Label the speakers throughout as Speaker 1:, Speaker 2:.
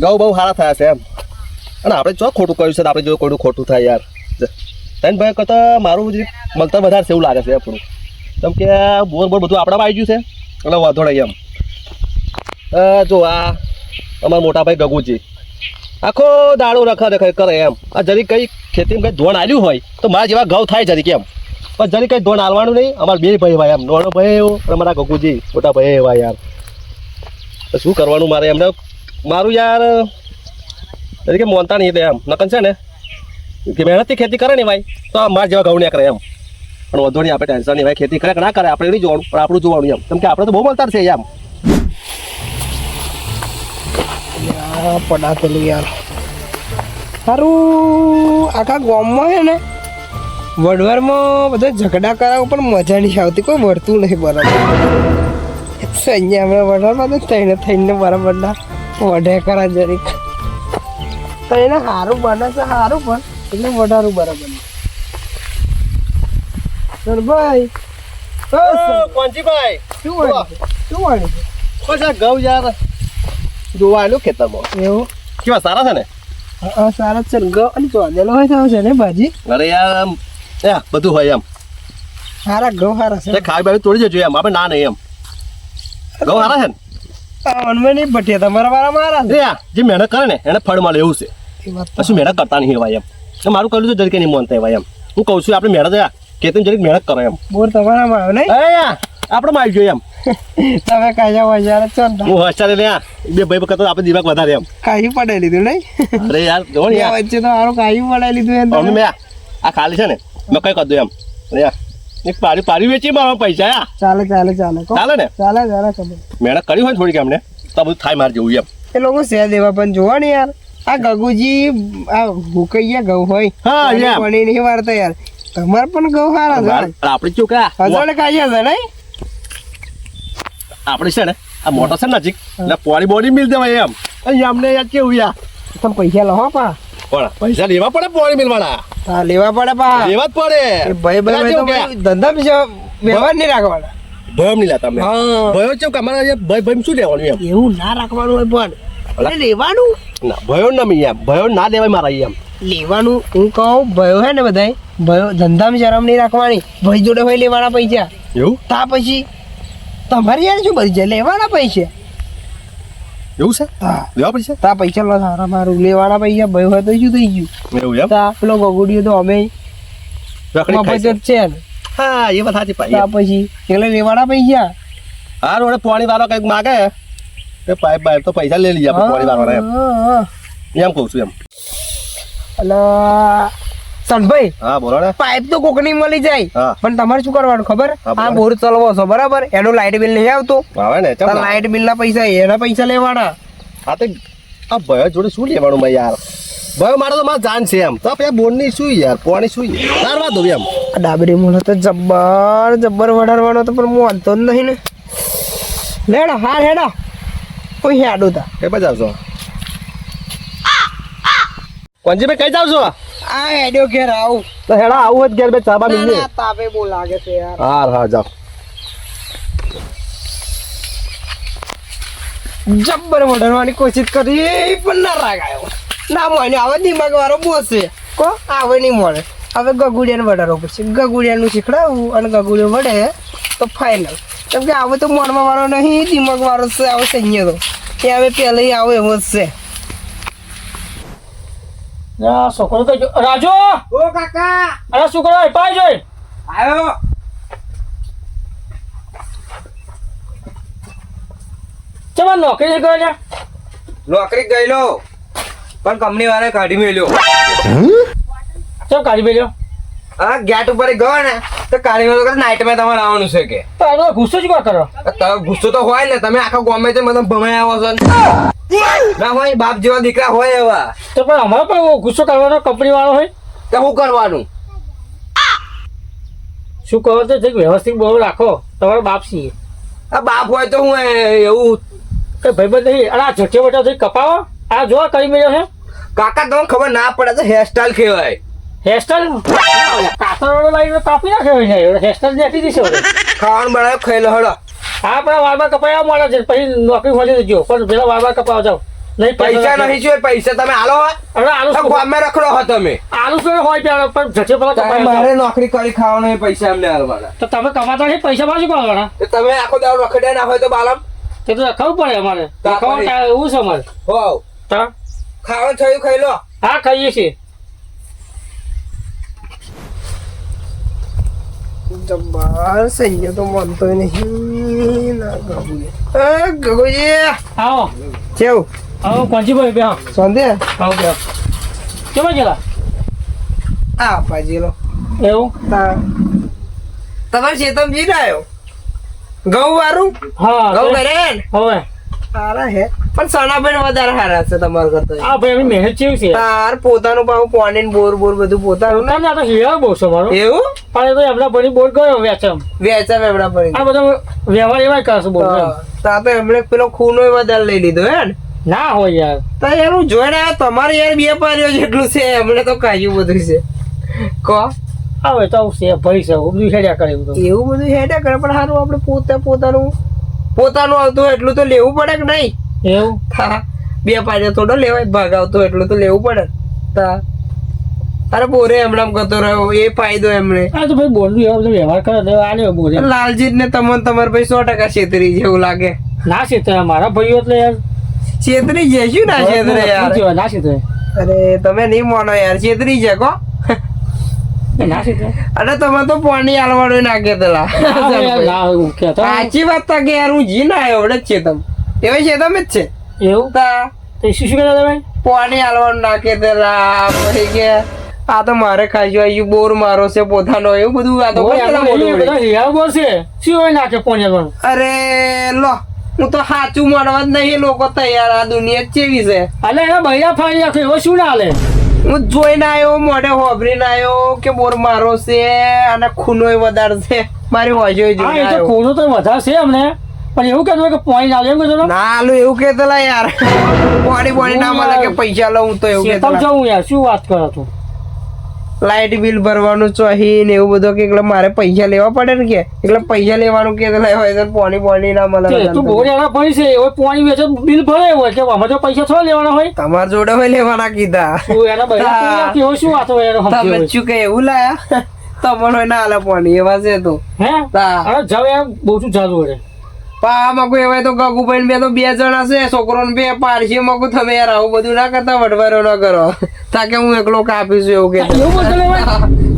Speaker 1: ઘઉં બહુ સારા થયા છે એમ. અને આપણે જો ખોટું કર્યું છે આપણે જો કોઈનું ખોટું થાય યાર. તને ભાઈ કરતા મારું જે મળતર વધારે છે એવું લાગે છે આપણું. કેમ કે બોર બધું આપણામાં આવી ગયું છે એટલે વાંધો નહીં એમ. જો આ અમારા મોટા ભાઈ ગગુજી આખો દાડો રખા કરે એમ. આ જરી કઈ ખેતીમાં કંઈ ધોણ આવ્યું હોય તો મારા જેવા ઘઉં થાય જરી કેમ. પણ જરી કંઈ ધોણ હાલવાનું નહીં. અમારા બે ભાઈ ભાઈ એમ નાનો ભાઈ એવો અને અમારા ગગુજી મોટા ભાઈ એવા યાર. તો શું કરવાનું મારે એમને મારું યાર તરીકે મોનતા નહીં એટલે એમ નકન છે ને કે મહેનતથી ખેતી કરે ને ભાઈ તો મારા જેવા ઘઉં ને કરે એમ. પણ વધુ નહીં આપણે ટેન્શન નહીં ભાઈ ખેતી કરે કે ના કરે આપણે નહીં જોવાનું પણ આપણું જોવાનું એમ. કેમ કે આપણે તો બહુ મળતા છે એમ.
Speaker 2: પડાતેલું યાર સારું આખા ગામમાં છે ને વડવારમાં બધા ઝઘડા કરાવો પણ મજા નહીં આવતી કોઈ વળતું નહીં બરાબર. સંજય અમે વડવારમાં તો થઈને બરાબરના વઢે કરા જરીક તો એને સારું બને છે સારું પણ એટલે વધારું બરાબર. સર ભાઈ
Speaker 1: કોંજીભાઈ
Speaker 2: શું વાળી
Speaker 1: બસ આ ઘઉં યાર જોવા આવ્યું ખેતરમાં.
Speaker 2: એવું
Speaker 1: કેવા સારા છે ને?
Speaker 2: હા સારા જ છે ને ઘઉં અને ચોદેલો હોય તો છે ને ભાજી.
Speaker 1: અરે યાર એમ બધું હોય એમ.
Speaker 2: સારા ઘઉં સારા છે.
Speaker 1: ખાઈ બાવી તોડી જજો એમ આપણે ના નહીં એમ. ઘઉં સારા છે ને?
Speaker 2: મનમાં નહીં ભટ્યા તમારા વાળા મારા છે.
Speaker 1: જે મહેનત કરે ને એને ફળ મળે એવું છે.
Speaker 2: એ વાત તો
Speaker 1: પછી મહેનત કરતા નહીં એવા એમ. મારું કર્યું તો જરીકે નહીં માનતા એવા એમ. હું કહું છું આપણે મહેનત ખેતી જરીક મહેનત કરો એમ.
Speaker 2: બોર તમારામાં આવ્યો નહીં
Speaker 1: આપણે માં આવી ગયો એમ.
Speaker 2: તમે કાજા વજારે છો ને
Speaker 1: હું હસારે લે બે ભાઈ કરતા આપણે દિમાગ વધારે એમ.
Speaker 2: કાયું પડાઈ લીધું નહીં
Speaker 1: અરે યાર જો ને યાર
Speaker 2: વચ્ચે તો મારું કાયું પડાઈ લીધું એમ
Speaker 1: અમે મેં આ ખાલી છે ને મેં કઈ કરી દઉં એમ. અરે યાર એક પારી વેચી મારા પૈસા યા
Speaker 2: ચાલે ચાલે ચાલે
Speaker 1: ચાલે ને
Speaker 2: ચાલે જરા ખબર
Speaker 1: મહેનત કરી હોય થોડીક અમને તો બધું થાય મારે જેવું એમ.
Speaker 2: એ લોકો છે દેવા પણ જોવા ને યાર આ ગગુજી આ ભૂકૈયા ઘઉં હોય
Speaker 1: હા યાર
Speaker 2: વણી નહીં વાળતા યાર તમારે પણ ઘઉં સારા છે
Speaker 1: આપણે શું કા
Speaker 2: હજારે કાયા છે નહીં
Speaker 1: આપણે છે ને આ મોટર છે નજીક એટલે પોળી બોડી મિલ દેવાય એમ. અહીંયા અમને યાર કેવું યાર
Speaker 2: તમે પૈસા લો પા
Speaker 1: પણ પૈસા લેવા પડે પોળી મિલવાના.
Speaker 2: હા લેવા પડે પા
Speaker 1: લેવા જ પડે.
Speaker 2: ભાઈ ભાઈ તો ધંધા વ્યવહાર નહીં રાખવાના.
Speaker 1: ભયમ નહીં લેતા અમે. ભયો છે કે અમારા ભાઈ ભાઈ શું લેવાનું એમ.
Speaker 2: એવું ના રાખવાનું હોય પણ લેવાનું
Speaker 1: ના ભયો ના એમ ભયો ના લેવાય મારા એમ.
Speaker 2: લેવાનું હું કહું ભયો હે ને બધાય ભયો ધંધામાં શરમ નહીં રાખવાની. ભાઈ જોડે હોય લેવાના પૈસા
Speaker 1: એવું
Speaker 2: તા પછી તમારે યાર શું બધી જાય લેવાના પૈસા
Speaker 1: એવું છે
Speaker 2: હા
Speaker 1: લેવા પડશે
Speaker 2: તા પૈસા લો સારા મારું લેવાના પૈસા ભયો હોય તો શું થઈ ગયું
Speaker 1: એવું એમ.
Speaker 2: તા પેલો ગગુડિયો તો અમે
Speaker 1: રખડી ખાય છે.
Speaker 2: મફત જ છે ને
Speaker 1: હા એ વાત સાચી
Speaker 2: તા
Speaker 1: પાઈ.
Speaker 2: પછી એટલે લેવાના પૈસા
Speaker 1: હા રોડે પાણી વાળો કઈક માગે એ પાઇપ બાઈપ તો પૈસા લઈ લઈએ આપણે પાણી વાળવાના એમ એમ કહું છું એમ.
Speaker 2: એટલે સનભાઈ
Speaker 1: હા બોલો ને.
Speaker 2: પાઇપ તો કોકની મળી જાય
Speaker 1: હા.
Speaker 2: પણ તમારે શું કરવાનું ખબર
Speaker 1: હા,
Speaker 2: આ
Speaker 1: બોલો.
Speaker 2: બોર ચલાવો છો બરાબર એનું લાઇટ બિલ નહીં આવતું
Speaker 1: આવે ને ચમ ના.
Speaker 2: લાઇટ બિલ ના પૈસા એના પૈસા લેવાના.
Speaker 1: હા તે આ ભયો જોડે શું લેવાનું ભાઈ યાર. ભયો મારે તો મારે જાન છે એમ તો આપણે બોનની શું યાર પાણી શું તારવા દો એમ.
Speaker 2: આ ડાબરી મૂળ તો જબ્બર વડાડવાનો તો પણ હું વાંધતો જ નહીં ને લેડા હાર હેડા કોઈ હેડું તા
Speaker 1: કઈ બાજુ આવશો કોંજીભાઈ કઈ જાવ છો.
Speaker 2: આ હેડ્યો ઘેર આવું
Speaker 1: તો હેડા આવું જ ઘેર બે ચાબા
Speaker 2: ના,
Speaker 1: મિલજે.
Speaker 2: ના, તાપે બહુ લાગે છે યાર
Speaker 1: હા હા જાઓ.
Speaker 2: જબ્બર વડાડવાની કોશિશ કરી પણ ના રાગાયો ના મને હવે દિમાગ વાળો બોસ છે કો આવે નહીં મળે હવે ગગુડિયાને વડાડવો પડશે ગગુડિયાનું શીખડાવું અને ગગુડિયો વડે તો ફાઇનલ કેમ કે હવે તો મનમાં વાળો નહીં દિમાગ વાળો છે આવે સૈન્ય તો એ હવે પહેલાં આવો એવો જ છે.
Speaker 3: છોકરો તો રાજુ
Speaker 2: ઓ કાકા
Speaker 3: અરે શું કરો પાઈ જોઈ
Speaker 2: આવ્યો
Speaker 3: ચમા નોકરી ગયો ને
Speaker 2: નોકરી ગયેલો પણ કંપની વાળા કાઢી મેલ્યો
Speaker 3: ચમ કાઢી મેલ્યો
Speaker 2: હા ગેટ ઉપર ગયો ને તો કાઢી મેલ્યો નાઇટમાં તમારે આવવાનું છે કે
Speaker 3: તો એનો ગુસ્સો જ કરો
Speaker 2: તમે ગુસ્સો તો હોય ને તમે આખા ગામે છે મને ભમાઈ આવો છો ના હોય બાપ જેવા દીકરા હોય એવા
Speaker 3: તો પણ અમારે પણ ગુસ્સો કરવાનો કંપની વાળો હોય
Speaker 2: તો શું કરવાનું
Speaker 3: શું કહો તો જરીક વ્યવસ્થિત બોલ રાખો તમારો બાપ છીએ
Speaker 2: આ બાપ હોય તો હું એવું
Speaker 3: કઈ ભાઈબંધ નહીં અરે આ ઝટકે વટા જઈ કપાવો આ જો કરી મેળ્યો છે
Speaker 2: કાકા તમને ખબર ના પડે તો હેરસ્ટાઈલ કહેવાય
Speaker 3: હેરસ્ટાઈલ કાતર લાવીને કાપી નાખે હેરસ્ટાઈલ નાખી દીશે
Speaker 2: ખાવાનું બનાવ્યો ખાઈ લો હળો
Speaker 3: હા પણ વારમાં કપાયા મળે છે પછી નોકરી મળી જજો પણ પેલા વારમાં કપાવા જાવ લઈ
Speaker 4: પૈસા નહીં જોઈએ, પૈસા તમે આલો હો.
Speaker 3: અરે આલુ
Speaker 4: આ ગામમાં રખડો હો તમે.
Speaker 3: આલુ શું હોય ત્યારે પણ જશે પેલા
Speaker 4: તારે
Speaker 3: કમાય
Speaker 4: મારે નોકરી કરી ખાવાનો એ પૈસા અમને આલવાના.
Speaker 3: તો તમે કમાતા નહીં પૈસા પાછું પાડવાના
Speaker 4: તો તમે આખો દાડો રખડ્યા ના હોય તો બાલમ
Speaker 3: તે તો રખાવું પડે અમારે
Speaker 4: તો
Speaker 3: રખાવું
Speaker 4: આપણે-
Speaker 3: થાય એવું છે અમારે
Speaker 4: હો
Speaker 3: તો
Speaker 4: ખાવાનું થયું ખાઈ લો.
Speaker 3: હા ખાઈએ છીએ
Speaker 2: જબ્બર સૈન્ય તો માનતો નહીં ના ગગુડિયા. ગગુજી
Speaker 3: આવો
Speaker 2: કેવું
Speaker 3: આવો કોંચીભાઈ બે
Speaker 2: સોંધે
Speaker 3: આવો બે કેમાં ગયેલા
Speaker 2: આ પાજીલો
Speaker 3: એવું
Speaker 2: તમારે ચેતમજી ના આવ્યો ઘઉં વાળું
Speaker 3: હા
Speaker 2: ઘઉં
Speaker 3: તે-
Speaker 2: કરે ને
Speaker 3: હવે
Speaker 2: સારા હે પણ સનાભાઈ વધારે સારા છે તમારા કરતા
Speaker 3: આ ભાઈ એમની મહેનત કેવી છે
Speaker 2: તાર પોતાનું પાછું પાણી ને બોર બોર બધું પોતાનું ને
Speaker 3: તમને આ તો હિયા બહુ છે મારો
Speaker 2: એવું
Speaker 3: પણ એ તો એમના ભણી બોર ગયો વેચમ
Speaker 2: વેચા વેવડા પડી
Speaker 3: આ બધો વ્યવહાર એવા કરશે બોલ
Speaker 2: તા તો એમણે પેલો ખૂનો વધારે લઈ લીધો હે ને
Speaker 3: ના હોય યાર
Speaker 2: તો યાર હું જોઈને આવ્યો તમારે યાર બે પાર્યો જેટલું છે એમણે તો કાયું બધું છે કો
Speaker 3: આવે તો છે ભાઈ છે બધું હેડ્યા કરે એવું તો
Speaker 2: એવું બધું હેડે કરે પણ સારું આપણે પોતાનું આવતું હોય એટલું તો લેવું પડે કે નહીં
Speaker 3: એવું
Speaker 2: હા બે પાર્યો થોડો લેવાય ભાગ આવતો એટલું તો લેવું પડે ને. તા અરે બોરે હમણાં કરતો રહ્યો એ ફાયદો એમણે
Speaker 3: આ તો ભાઈ બોલવું એવા બધો વ્યવહાર કરે તો આને બોલે
Speaker 2: લાલજીત ને તમને તમારે ભાઈ 100% છેતરી જેવું લાગે
Speaker 3: ના છે મારા ભાઈઓ એટલે યાર
Speaker 2: છેતરી જાય શું ના છેતરે યાર
Speaker 3: ના છે
Speaker 2: અરે તમે નહીં માનો યાર છેતરી જાય કો
Speaker 3: ના છે
Speaker 2: અને તમે તો પાણી આલવાડું નાખે પેલા
Speaker 3: ના એવું કહેતો
Speaker 2: સાચી વાત તા કે યાર હું જી ના એવડે જ છે તમ એવા છે તમે જ છે
Speaker 3: એવું
Speaker 2: તા
Speaker 3: તો શું શું કહેતા તમે
Speaker 2: પાણી આલવાનું નાખે પેલા પછી કે આ તો મારે ખાઈ આવ્યું બોર મારો છે પોતાનો એવું બધું આ તો કેટલા મોટું વળી.
Speaker 3: હિયા બોલ છે શું હોય નાખે પોણી પણ
Speaker 2: અરે લો હું તો સાચું માનવા જ નહીં લોકો તૈયાર આ દુનિયા જ કેવી છે
Speaker 3: એટલે એના ભૈયા ફાડી નાખે એવો શું ના લે
Speaker 2: હું જોઈને આવ્યો મોઢે હોભરીને આવ્યો કે બોર મારો છે અને ખૂનોય વધારે છે મારી હોજો
Speaker 3: હા
Speaker 2: જોઈને
Speaker 3: એ તો
Speaker 2: આવ્યો
Speaker 3: કોનો તો વધારે છે અમને પણ એવું કહેતો કે પોણી ના લે એમ કહેતો
Speaker 2: ના આલું એવું કેતલા યાર પાણી ના મળે કે પૈસા લઉં તો એવું
Speaker 3: શેતામ
Speaker 2: કેતલા
Speaker 3: જવું યાર શું વાત કરો તું
Speaker 2: લાઇટ બિલ ભરવાનું ચોહી ને એવું બધું કે એટલે મારે પૈસા લેવા પડે ને કે એટલે પૈસા લેવાનું કે હોય તો પાણી ના મળે
Speaker 3: તે તું બોર એના ભરી છે એવો પોણી વેચે બિલ ભરે હોય કે આમાં તો પૈસા થોડા લેવાના હોય
Speaker 2: તમારા જોડે હોય લેવાના કીધા
Speaker 3: તું એના ભૈયા કેવો શું વાત હોય એનો સમજ્યો
Speaker 2: તમે
Speaker 3: હોય.
Speaker 2: શું કે એવું લાયા તમને ના આલે પાણી એવા છે તો
Speaker 3: હે
Speaker 2: તા.
Speaker 3: અરે જાવ એમ બહુ શું ચાલુ હોય
Speaker 2: પા મગુ એવાય તો ગગુભાઈ ને બે તો 2 જણા છે છોકરો ને 2 પાડશે મગુ તમે યાર આવું બધું ના કરતા વડવારો ના કરો તાકે હું એકલો કાપીશું એવું કે
Speaker 3: એવું બધું લેવાય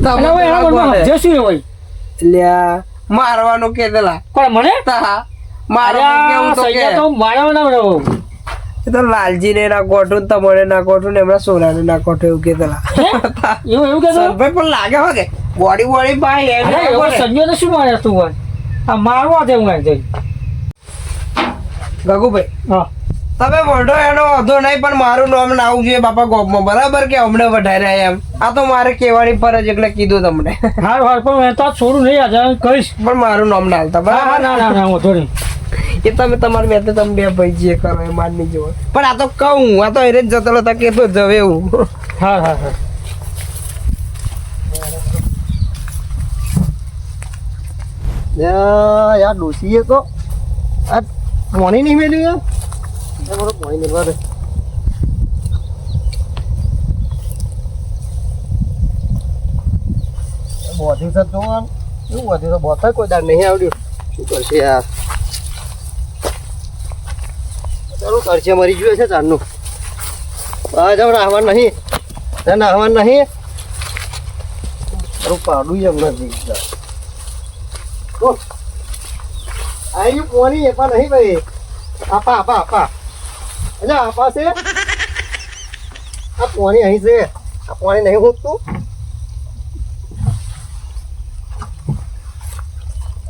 Speaker 3: એટલે હવે એના મનમાં જે શું હોય
Speaker 2: લ્યા મારવાનું કેતલા
Speaker 3: કોણ મને
Speaker 2: તા મારવાનું કેવું તો કે
Speaker 3: તો મારવા ના રહો
Speaker 2: એ તો લાલજી ને ના કોઠું તમારે ના કોઠું ને એમના સોના ને ના કોઠું એવું કેતલા
Speaker 3: એવું કહેતો
Speaker 2: સરભાઈ પણ લાગે હો કે બોડી બાય
Speaker 3: અરે એવો સંજય તો શું મારે તું હોય આ મારવા દે હું જઈ
Speaker 2: ગગુભાઈ
Speaker 3: હા
Speaker 2: તમે મોઢો એનો વાંધો નહીં પણ મારું નામ ના આવવું જોઈએ બાપા ગોપમાં બરાબર કે અમને વધાર્યા એમ આ તો મારે કહેવાની ફરજ એટલે કીધું તમને
Speaker 3: હાર હાર પણ મેં તો આ છોડું નહીં આજે કહીશ
Speaker 2: પણ મારું નામ ના આવતા
Speaker 3: હા હા
Speaker 2: બરાબર
Speaker 3: ના ના ના હું થોડી
Speaker 2: એ તમે તમારી મેં તમે બે ભાઈ જે કરો એ માન નહીં જોવો પણ આ તો કહું આ તો એને જ જતો હતા કે તો જવે એવું
Speaker 3: હા હા હા
Speaker 1: યાર ડોસીએ તો આ પાણી નહીં મેળ્યું યાર મારો પાણી મેળવા દે બોધી છે તો શું બોધી તો બોતા કોઈ દાર નહીં આવડ્યું શું કરશે યાર ચાલો કરશે મરી ગયું છે ચારનું આ જાવ નાહવા નહીં ત્યાં નાહવા નહીં તારું પાડું એમ નથી આઈ પોણી એપા નહીં ભાઈ આપા આપા આપા અચ્છા આપા છે આ પોણી અહીં છે આ પોણી નહીં હોતું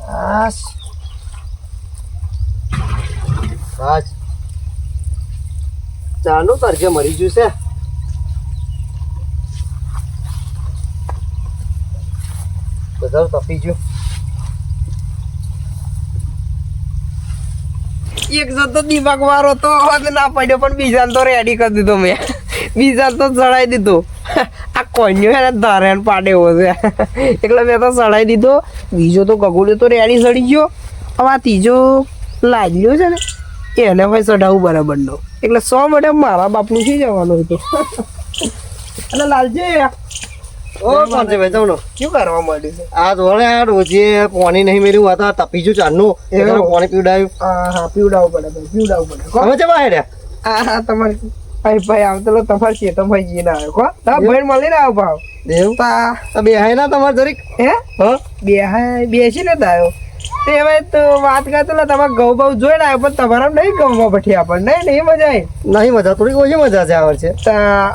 Speaker 1: બસ બસ ચાનું તરજે મરી ગયું છે બધા તપી ગયું
Speaker 2: એક જતો દિમાગ વાળો તો હવે ના પડ્યો પણ બીજાને તો રેડી કરી દીધો મેં બીજાને તો ચડાવી દીધો આ કોન્યો એને ધારેણ પાડે એવો છે એટલે મેં તો ચડાવી દીધો બીજો તો ગગુડ્યો તો રેડી ચડી ગયો હવે આ ત્રીજો લાજ્યો છે ને એને ભાઈ ચઢાવવું બરાબર નો એટલે 100 માટે મારા બાપનું શી જવાનું હતું એટલે લાલજી
Speaker 5: ઓ કોણ છે ભાઈ તમને
Speaker 2: શું કરવા માંડ્યું છે
Speaker 5: આ જોડે આ રોજે પાણી નહીં મેળ્યું હતા તપી જો ચારનું પાણી પીવડાવ્યું
Speaker 2: હા પીવડાવવું પડે ભાઈ પીવડાવવું પડે
Speaker 5: તમે છે બહાર
Speaker 2: હા તમારે ભાઈ આવતો તમારે ચેતન ભાઈ જી ના આવ્યો કો તમે ભાઈ મળીને આવો ભાવ
Speaker 5: એવું
Speaker 2: તા
Speaker 5: બે હાય ના તમારે જરીક
Speaker 2: હે બેસી ને આવ્યો તે હવે તો વાત કરતો ને તમારે ઘઉં બહુ જોઈને આવ્યો પણ તમારા નહીં ઘઉંમાં પછી આપણને નહીં મજા આવી
Speaker 5: નહીં મજા થોડીક ઓછી મજા છે આ વર્ષે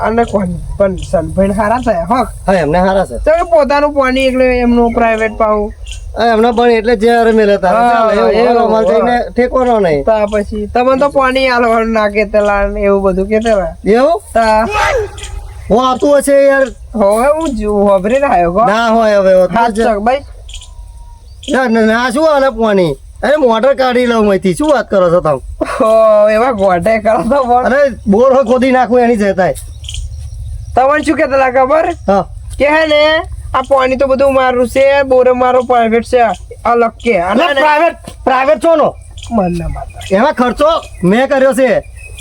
Speaker 2: અને કોણ પણ સનભાઈ હારા થયા હોક
Speaker 5: હા એમને હારા છે
Speaker 2: તમે પોતાનું પાણી એટલે એમનું પ્રાઇવેટ પાવું
Speaker 5: એમને પણ એટલે જે મેલે અમારે થઈને ઠેકવાનો નહીં
Speaker 2: તા પછી તમે તો પાણી આલવાનું ના કેતેલા ને એવું બધું કેતેલા
Speaker 5: એવું
Speaker 2: તા
Speaker 5: હું આવતું હશે યાર
Speaker 2: હવે હું હોભરી આવ્યો કો
Speaker 5: ના હોય હવે
Speaker 2: હાથ ચક ભાઈ
Speaker 5: ના શું આલે પાણી અરે મોટર કાઢી લઉં અહીંથી શું વાત કરો છો તમે
Speaker 2: એવા ગોઠે કરો તો પણ
Speaker 5: અરે બોર હોય ખોદી નાખું એની જતાય
Speaker 2: તમને શું કેતા ખબર
Speaker 5: હા
Speaker 2: કે હે ને આ પાણી તો બધું મારું છે બોરે મારો પ્રાઇવેટ છે અલગ કે અને
Speaker 5: પ્રાઇવેટ છો નો
Speaker 2: મનના માતા
Speaker 5: એમાં ખર્ચો મેં કર્યો છે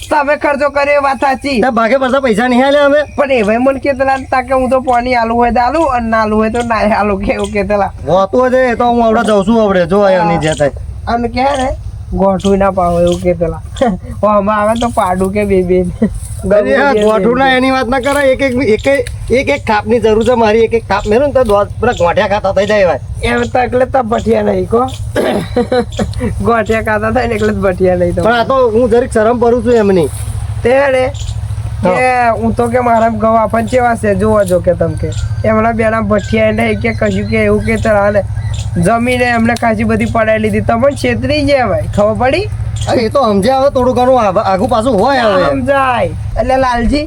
Speaker 2: તમે ખર્ચો કર્યો વાત સાચી
Speaker 5: ત્યાં ભાગે પડતા પૈસા નહીં આલે અમે
Speaker 2: પણ એવા મને કેતલા તાકે હું તો પાણી આલુ હોય તો આલુ અને ના આલુ હોય તો ના આલુ કેવું કેતલા
Speaker 5: હોતું છે એ તો હું આવડે જઉં છું આવડે જો એની જે થાય
Speaker 2: અને કે ને ગોઠું ના પાવો એવું કેતલા આમાં આવે તો પાડું કે બે
Speaker 5: ગોઠું ના એની વાત ના કરે એક થાપની જરૂર છે મારી એક થાપ મેરું ને તો પેલા ગોઠિયા ખાતા થઈ જાય ભાઈ
Speaker 2: એમ તો એટલે તો ભઠિયા નહીં કો ગોઠિયા ખાતા થાય ને એટલે જ ભઠિયા નહીં તો
Speaker 5: પણ આ તો હું જરીક શરમ કરું છું એમની
Speaker 2: તે ને કે હું તો કે મારા ઘઉં આપણ ચેવા છે જોવા જો કે તમ કે એમના બેના ભઠિયા નહીં કે કશું કે એવું કે તરાને જમીને એમને કાચી બધી પડાવી લીધી તમને છેતરી જાય ભાઈ ખબર પડી
Speaker 5: એ તો સમજ્યા હવે થોડું ઘણું આગુ પાછું હોય હવે
Speaker 2: સમજાય એટલે લાલજી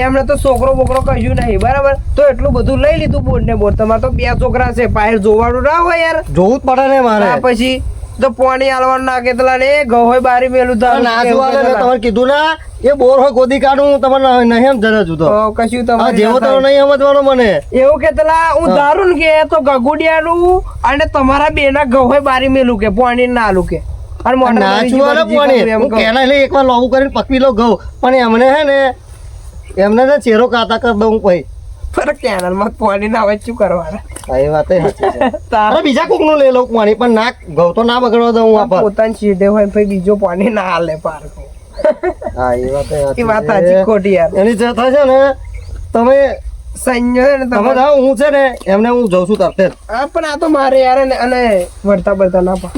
Speaker 2: એમને તો છોકરો બોકરો કશું નહીં બરાબર તો એટલું બધું લઈ લીધું બોર ને બોર તમારે તો 2 છોકરા છે બહાર જોવાનું ના હોય યાર
Speaker 5: જોવું જ પડે ને મારે
Speaker 2: પછી તો પાણી આલવાનું ના કેતલા ને ઘઉં હોય બારી મેલું
Speaker 5: ના જોવા મેં તમારે કીધું ના એ બોર હોય ગોદી કાઢું તમને નહીં એમ જરા જુદો
Speaker 2: કશું
Speaker 5: હા
Speaker 2: તમારે
Speaker 5: જેવો તો નહીં સમજવાનો મને
Speaker 2: એવું કેતલા હું ધારું ને કે તો ગગુડિયાનું અને તમારા બેના ઘઉં હોય બારી મેલું કે પાણી ના આલું કે અને મોટર
Speaker 5: ના
Speaker 2: બીજી
Speaker 5: છુવાને
Speaker 2: બધી
Speaker 5: પાણી
Speaker 2: એમ
Speaker 5: હું
Speaker 2: કહું.
Speaker 5: કેના લઈ એકવાર લોવું કરીને પકવી લો ઘઉં પણ એમને હે ને એમને ને ચેરો કાતા કરી દઉં પછી
Speaker 2: પર કેનાલમાં પાણી ના આવે શું કરવાના
Speaker 5: હા એ વાત સાચી છે
Speaker 2: તાર
Speaker 5: અરે બીજા કોક નું લઈ લઉં પાણી પણ ના ઘઉં તો ના બગડવા દઉં હું આપણ
Speaker 2: પોતાની સીધે હોય ભાઈ બીજો પાણી ના હાલે પારકો
Speaker 5: હા એ વાત
Speaker 2: એ વાત સાચી ખોટી યાર
Speaker 5: એની જે થાય છે ને તમે
Speaker 2: સંજય છે ને
Speaker 5: તમે
Speaker 2: તમે
Speaker 5: જાઓ હું છે ને એમને હું જઉં છું તરત જ
Speaker 2: હા પણ આ તો મારે યાર ને અને વળતા બળતા ના પા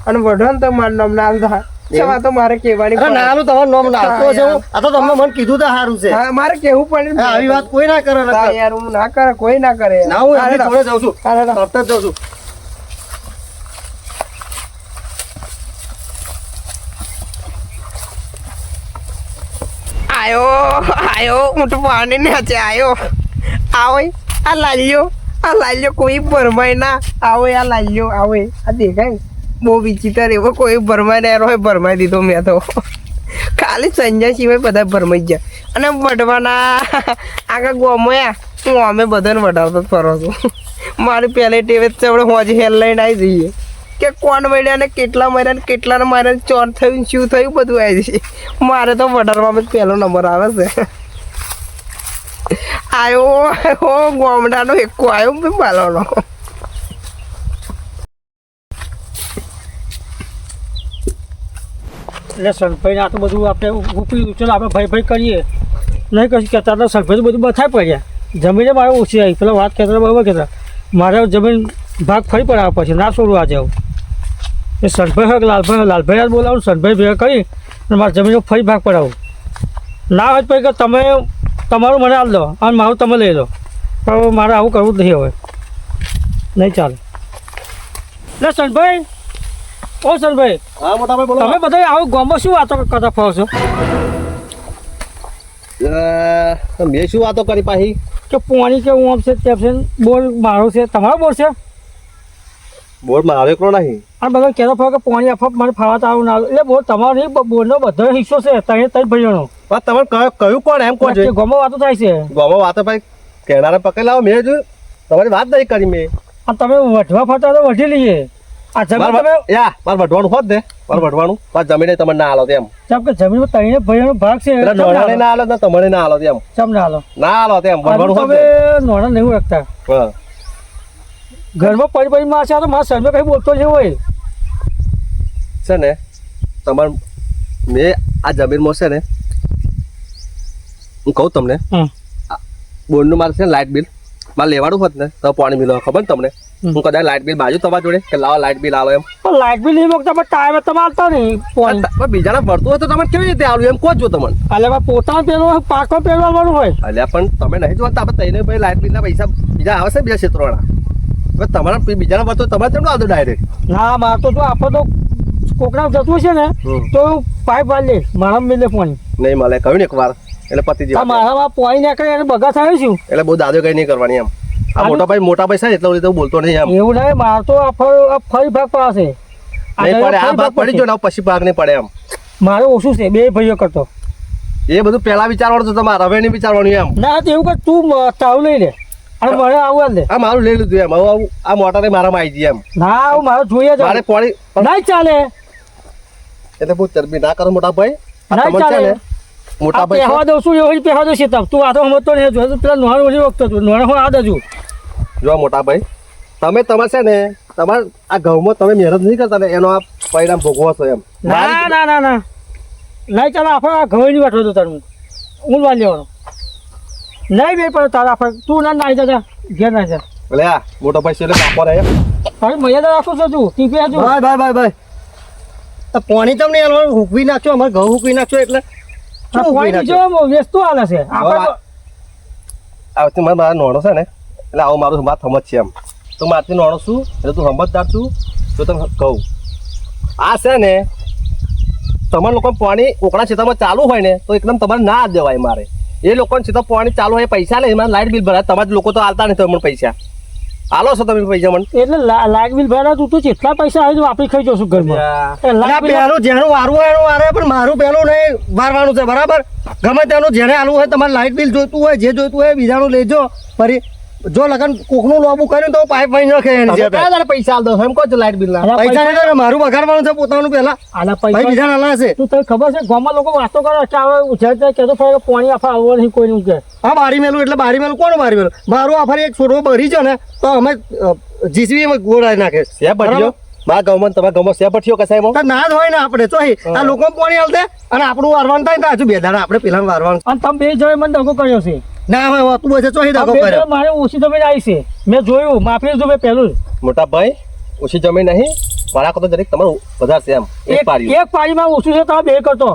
Speaker 2: અને વઢો ને તો મારું નામ ના હાલતા આ તો મારે કહેવાની
Speaker 5: અરે નાનું તમારું નામ નાખતો છે હું આ તો તમે મને કીધું તો સારું છે
Speaker 2: હા મારે કેવું પડે
Speaker 5: હા, આવી વાત કોઈ ના કરે
Speaker 2: હા,
Speaker 5: નકર.
Speaker 2: યાર હું ના કરે કોઈ ના કરે
Speaker 5: ના હું એમની
Speaker 2: હારે
Speaker 5: જોડે જાઉં છું
Speaker 2: હારે રાખ.
Speaker 5: તરત જ જાઉં છું
Speaker 2: આયો હું તો પાણી ને આયો આવો આ લાલ્યો કોઈ ભરમાય ના આવો આ લાલ્યો આવો આ દેખાય બહુ વિચિત્ર એવો કોઈ ભરમાય ના હોય ભરમાઈ દીધો મેં તો ખાલી સંજય સિવાય બધા ભરમાઈ ગયા અને વઢવાના આગળ ગોમોયા હું અમે બધાને વઢાવતો જ ફરો છું મારી પહેલી ટેવે ચવડે હોજી હેલ લઈને આવી જઈએ કે કોણ મળ્યા ને કેટલા માર્યા ને કેટલાને માર્યા ચોર થયું ને શું થયું બધું આવી જશે મારે તો વઢારમાં જ પહેલો નંબર આવે છે આવ્યો ગોમડાનો એકો આવ્યો ભાઈ બાલાનો
Speaker 3: એટલે સરભાઈ આ તો બધું આપણે ઉપરી ચાલો આપણે ભાઈ કરીએ નહીં કશું કહેતા હતા સરભાઈ તો બધું બથાઈ પડ્યા જમીને મારે ઓછી આવી પેલા વાત કહેતા બરાબર કહેતા મારે જમીન ભાગ ફરી પડાવવા પછી ના છોડવા જાઉં એ સરભાઈ હોય કે લાલભાઈ જ બોલાવું સરભાઈ ભેગા કરી અને મારે જમીન ફરી ભાગ પડાવું ના હોય તો પછી કે તમે તમારું મને આપ દો અને મારું તમે લઈ લો પણ મારે આવું કરવું જ નહીં હવે નહીં ચાલે એટલે સરભાઈ ઓ સરભાઈ
Speaker 1: હા મોટા ભાઈ બોલો
Speaker 3: તમે બધા આવું ગામમાં શું વાતો કરતા ફરો છો
Speaker 1: મેં શું વાતો કરી પાછી
Speaker 3: કે પાણી કે હું છે તેમ છે બોર મારો છે તમારો બોર છે
Speaker 1: બોર્ડ મારો એકલો નહીં
Speaker 3: અને બધા કહેતો ફરો કે પાણી આફત મારે ફાવા તો આવું ના આવે. એટલે બોર તમારો નહીં બોરનો બધો હિસ્સો છે ત્રણ ત્રણ ભાઈઓનો
Speaker 1: પણ તમે કયું કોણ એમ કહો છો
Speaker 3: ગામમાં વાતો થાય છે
Speaker 1: ગામમાં વાતો ભાઈ કેનારે પકડી લાવો મેં જોયું તમારી વાત નહીં કરી મેં
Speaker 3: અને તમે વઢવા ફરતા તો વઢી લઈએ આ જમીન તમે
Speaker 1: મારે વઢવાનું હોત ને મારું વઢવાનું પાછ જમીને તમને ના હાલો તેમ
Speaker 3: કેમ કે જમીનમાં તઈને ભાઈનો ભાગ છે
Speaker 1: પેલા નોણાને ના હાલો ને તમારે ના હાલો તેમ
Speaker 3: ચમ ના હાલો
Speaker 1: ના હાલો તેમ વઢવાનું
Speaker 3: તમે
Speaker 1: હોય
Speaker 3: નોણા નહીં રાખતા
Speaker 1: હા
Speaker 3: ઘરમાં પરિવારમાં છે તો મારા સર કઈ બોલતો જ હોય
Speaker 1: છે ને તમાર મેં આ જમીનમાં છે ને હું કહું તમને
Speaker 3: હમ.
Speaker 1: બોર્ડનું મારે છે ને લાઇટ બિલ મારે લેવાનું હોત ને તો પાણી બિલ ખબર ને તમને હું કદાચ લાઇટ બિલ બાજુ તમારા જોડે કે લાવો લાઇટ બિલ આવો એમ
Speaker 3: પણ લાઇટ બિલ નહીં મૂકતા પણ ટાઈમે તમે આવતા નહીં પાણી
Speaker 1: પણ બીજાને ભરતું હોય તો તમે કેવી રીતે આવું એમ કહો છો તમને
Speaker 3: એટલે પોતાનું પેલું પાકો પેલવાનું હોય
Speaker 1: અલ્યા પણ તમે નહીં જોતા આપણે તઈને ભાઈ લાઇટ બિલના પૈસા બીજા આવે છે બીજા ક્ષેત્રોના હવે તમારા બીજાને ભરતો તમારે કેમ આવતો ડાયરેક્ટ
Speaker 3: ના મારે તો જો આપણે તો કોકડા જતું છે ને તો પાઇપ વાળી લે મારા મિલે પાણી
Speaker 1: નહીં મળે કહ્યું ને એકવાર એટલે પતિ
Speaker 3: આ
Speaker 1: જેવા
Speaker 3: મારામાં પાણી નીકળે એને બગા થાય છું
Speaker 1: એટલે બહુ દાદો કઈ નહીં કરવાની એમ આ મોટા પૈસા એટલે હું બોલતો નહીં એમ
Speaker 3: એવું નહીં મારે તો આ ફરી ભાગ પાસે
Speaker 1: નહીં પડે આ ભાગ પડી ગયો ને પછી ભાગ નહીં પડે એમ
Speaker 3: મારે ઓછું છે બે ભાઈઓ કરતો
Speaker 1: એ બધું પહેલા વિચારવાનું તો તમારે હવે નહીં વિચારવાનું એમ
Speaker 3: ના તો એવું કે તું તાવ લઈ લે અને મને આવું દે
Speaker 1: આ મારું લઈ લીધું એમ હવે આ મોટરે મારામાં આવી ગઈ એમ
Speaker 3: ના આવું મારે જોઈએ જ
Speaker 1: મારે પાણી
Speaker 3: નહીં ચાલે
Speaker 1: એટલે બહુ ચરબી ના કરો મોટા ભાઈ આ
Speaker 3: ના
Speaker 1: તમને છે
Speaker 3: ચાલે.
Speaker 1: ને મોટા
Speaker 3: આ
Speaker 1: ભાઈ
Speaker 3: પહેવા દઉં છું એવું પહેવા દઉં છે તું આ તો સમજતો નહીં જો પેલા નોણ ઓછી વખતો તું નોણ હું આ દઉં
Speaker 1: જો મોટા ભાઈ તમે છે ને તમારે આ ઘઉંમાં તમે મહેનત નહીં કરતા ને એનો આ પરિણામ ભોગવો છો એમ
Speaker 3: ના ના ના ના નહીં ચાલે આપણે આ ઘઉંની વાટો દઉં તારું હું વા લેવાનો નહીં બે પડે તારા આપણે તું ના નાઈ જા ઘેર નાઈ જા
Speaker 1: એટલે આ મોટો ભાઈ છે એટલે કાપો રહે
Speaker 3: તારી મર્યાદા રાખો છો તું ટીપી હજુ
Speaker 5: ભાઈ આ પાણી તમને હાલવાનું હૂકવી નાખશો અમારે ઘઉં હૂકવી નાખશો એટલે શું હૂકવી નાખશો?
Speaker 3: વેચતું હાલે છે આપણે
Speaker 1: આ વખતે મારા નોણો છે ને એટલે આવું મારું વાત સમજ છે એમ તો મારથી નોણો છું એટલે તું સમજદાર છું તો તમે કહું આ છે ને તમારા લોકો પાણી ઓકડા ક્ષેત્રમાં ચાલુ હોય ને તો એકદમ તમારે ના જ દેવાય મારે એ લોકોને ક્ષેત્ર પાણી ચાલુ હોય પૈસા લે મારે લાઇટ બિલ ભરાય તમારા લોકો તો આલતા નહીં તમને પૈસા આલો છો તમે પૈસા મને
Speaker 3: એટલે લાઇટ બિલ ભરા તું જેટલા પૈસા આવે વાપરી ખાઈ જશું ઘરમાં એ
Speaker 5: ના
Speaker 3: લાઇટ બિલ
Speaker 5: પેલું જેનું વારવું હોય એનું વારે પણ મારું પેલું નહીં વારવાનું છે બરાબર ગમે તેનું જેને આલું હોય તમારે લાઇટ બિલ જોઈતું હોય જે જોઈતું હોય બીજાનું લેજો ફરી જો લગન કોકનું લોબું કર્યું તો પાઇપ વાઈ નાખે એની
Speaker 1: તમે
Speaker 5: જગ્યાએ.
Speaker 1: કયા દાડે પૈસા આલ દો એમ કહો છો લાઇટ બિલના
Speaker 3: આલા
Speaker 5: પૈસા નહીં તો મારું બગાડવાનું છે પોતાનું પેલા
Speaker 3: આલા
Speaker 5: ભાઈ
Speaker 3: પૈસા
Speaker 5: બીજાને આલા છે
Speaker 3: તું તને ખબર છે ગામમાં લોકો વાતો કરે કે હવે ઉછેરતા કહેતો ફરે પાણી આફા આવવા નહીં કોઈનું કે
Speaker 5: હા બારી મેલું એટલે બારી મેલું કોણ બારી મેલું મારું આ ફરી એક છોડવો ભરી છે ને તો અમે જીસીબી ગોળાઈ નાખે
Speaker 1: સે ભટ્યો મારા ગામમાં તમારા ગામમાં સે ભટ્યો કસાયમાં
Speaker 5: તો ના જ હોય ને આપણે ચોહી આ લોકો પાણી આલ દે અને આપણું વારવાનું થાય ને તો હજુ બે દાડા આપણે પેલા વારવાનું
Speaker 3: અને તમે બે જણે મને દગો કર્યો છે
Speaker 5: ના હોય હોતું હોય છે ચોહી
Speaker 3: આ
Speaker 5: દગો
Speaker 3: બે
Speaker 5: કર્યો
Speaker 3: જણ મારે ઓછી જમીન આવી છે મેં જોયું માફી લીધું મેં પહેલું જ.
Speaker 1: મોટા ભાઈ ઓછી જમીન નહીં મારા કરતા દરેક તમારું વધારે છે એમ એક પાર્યું
Speaker 3: એક પાણીમાં ઓછું છે તમે બે કરતો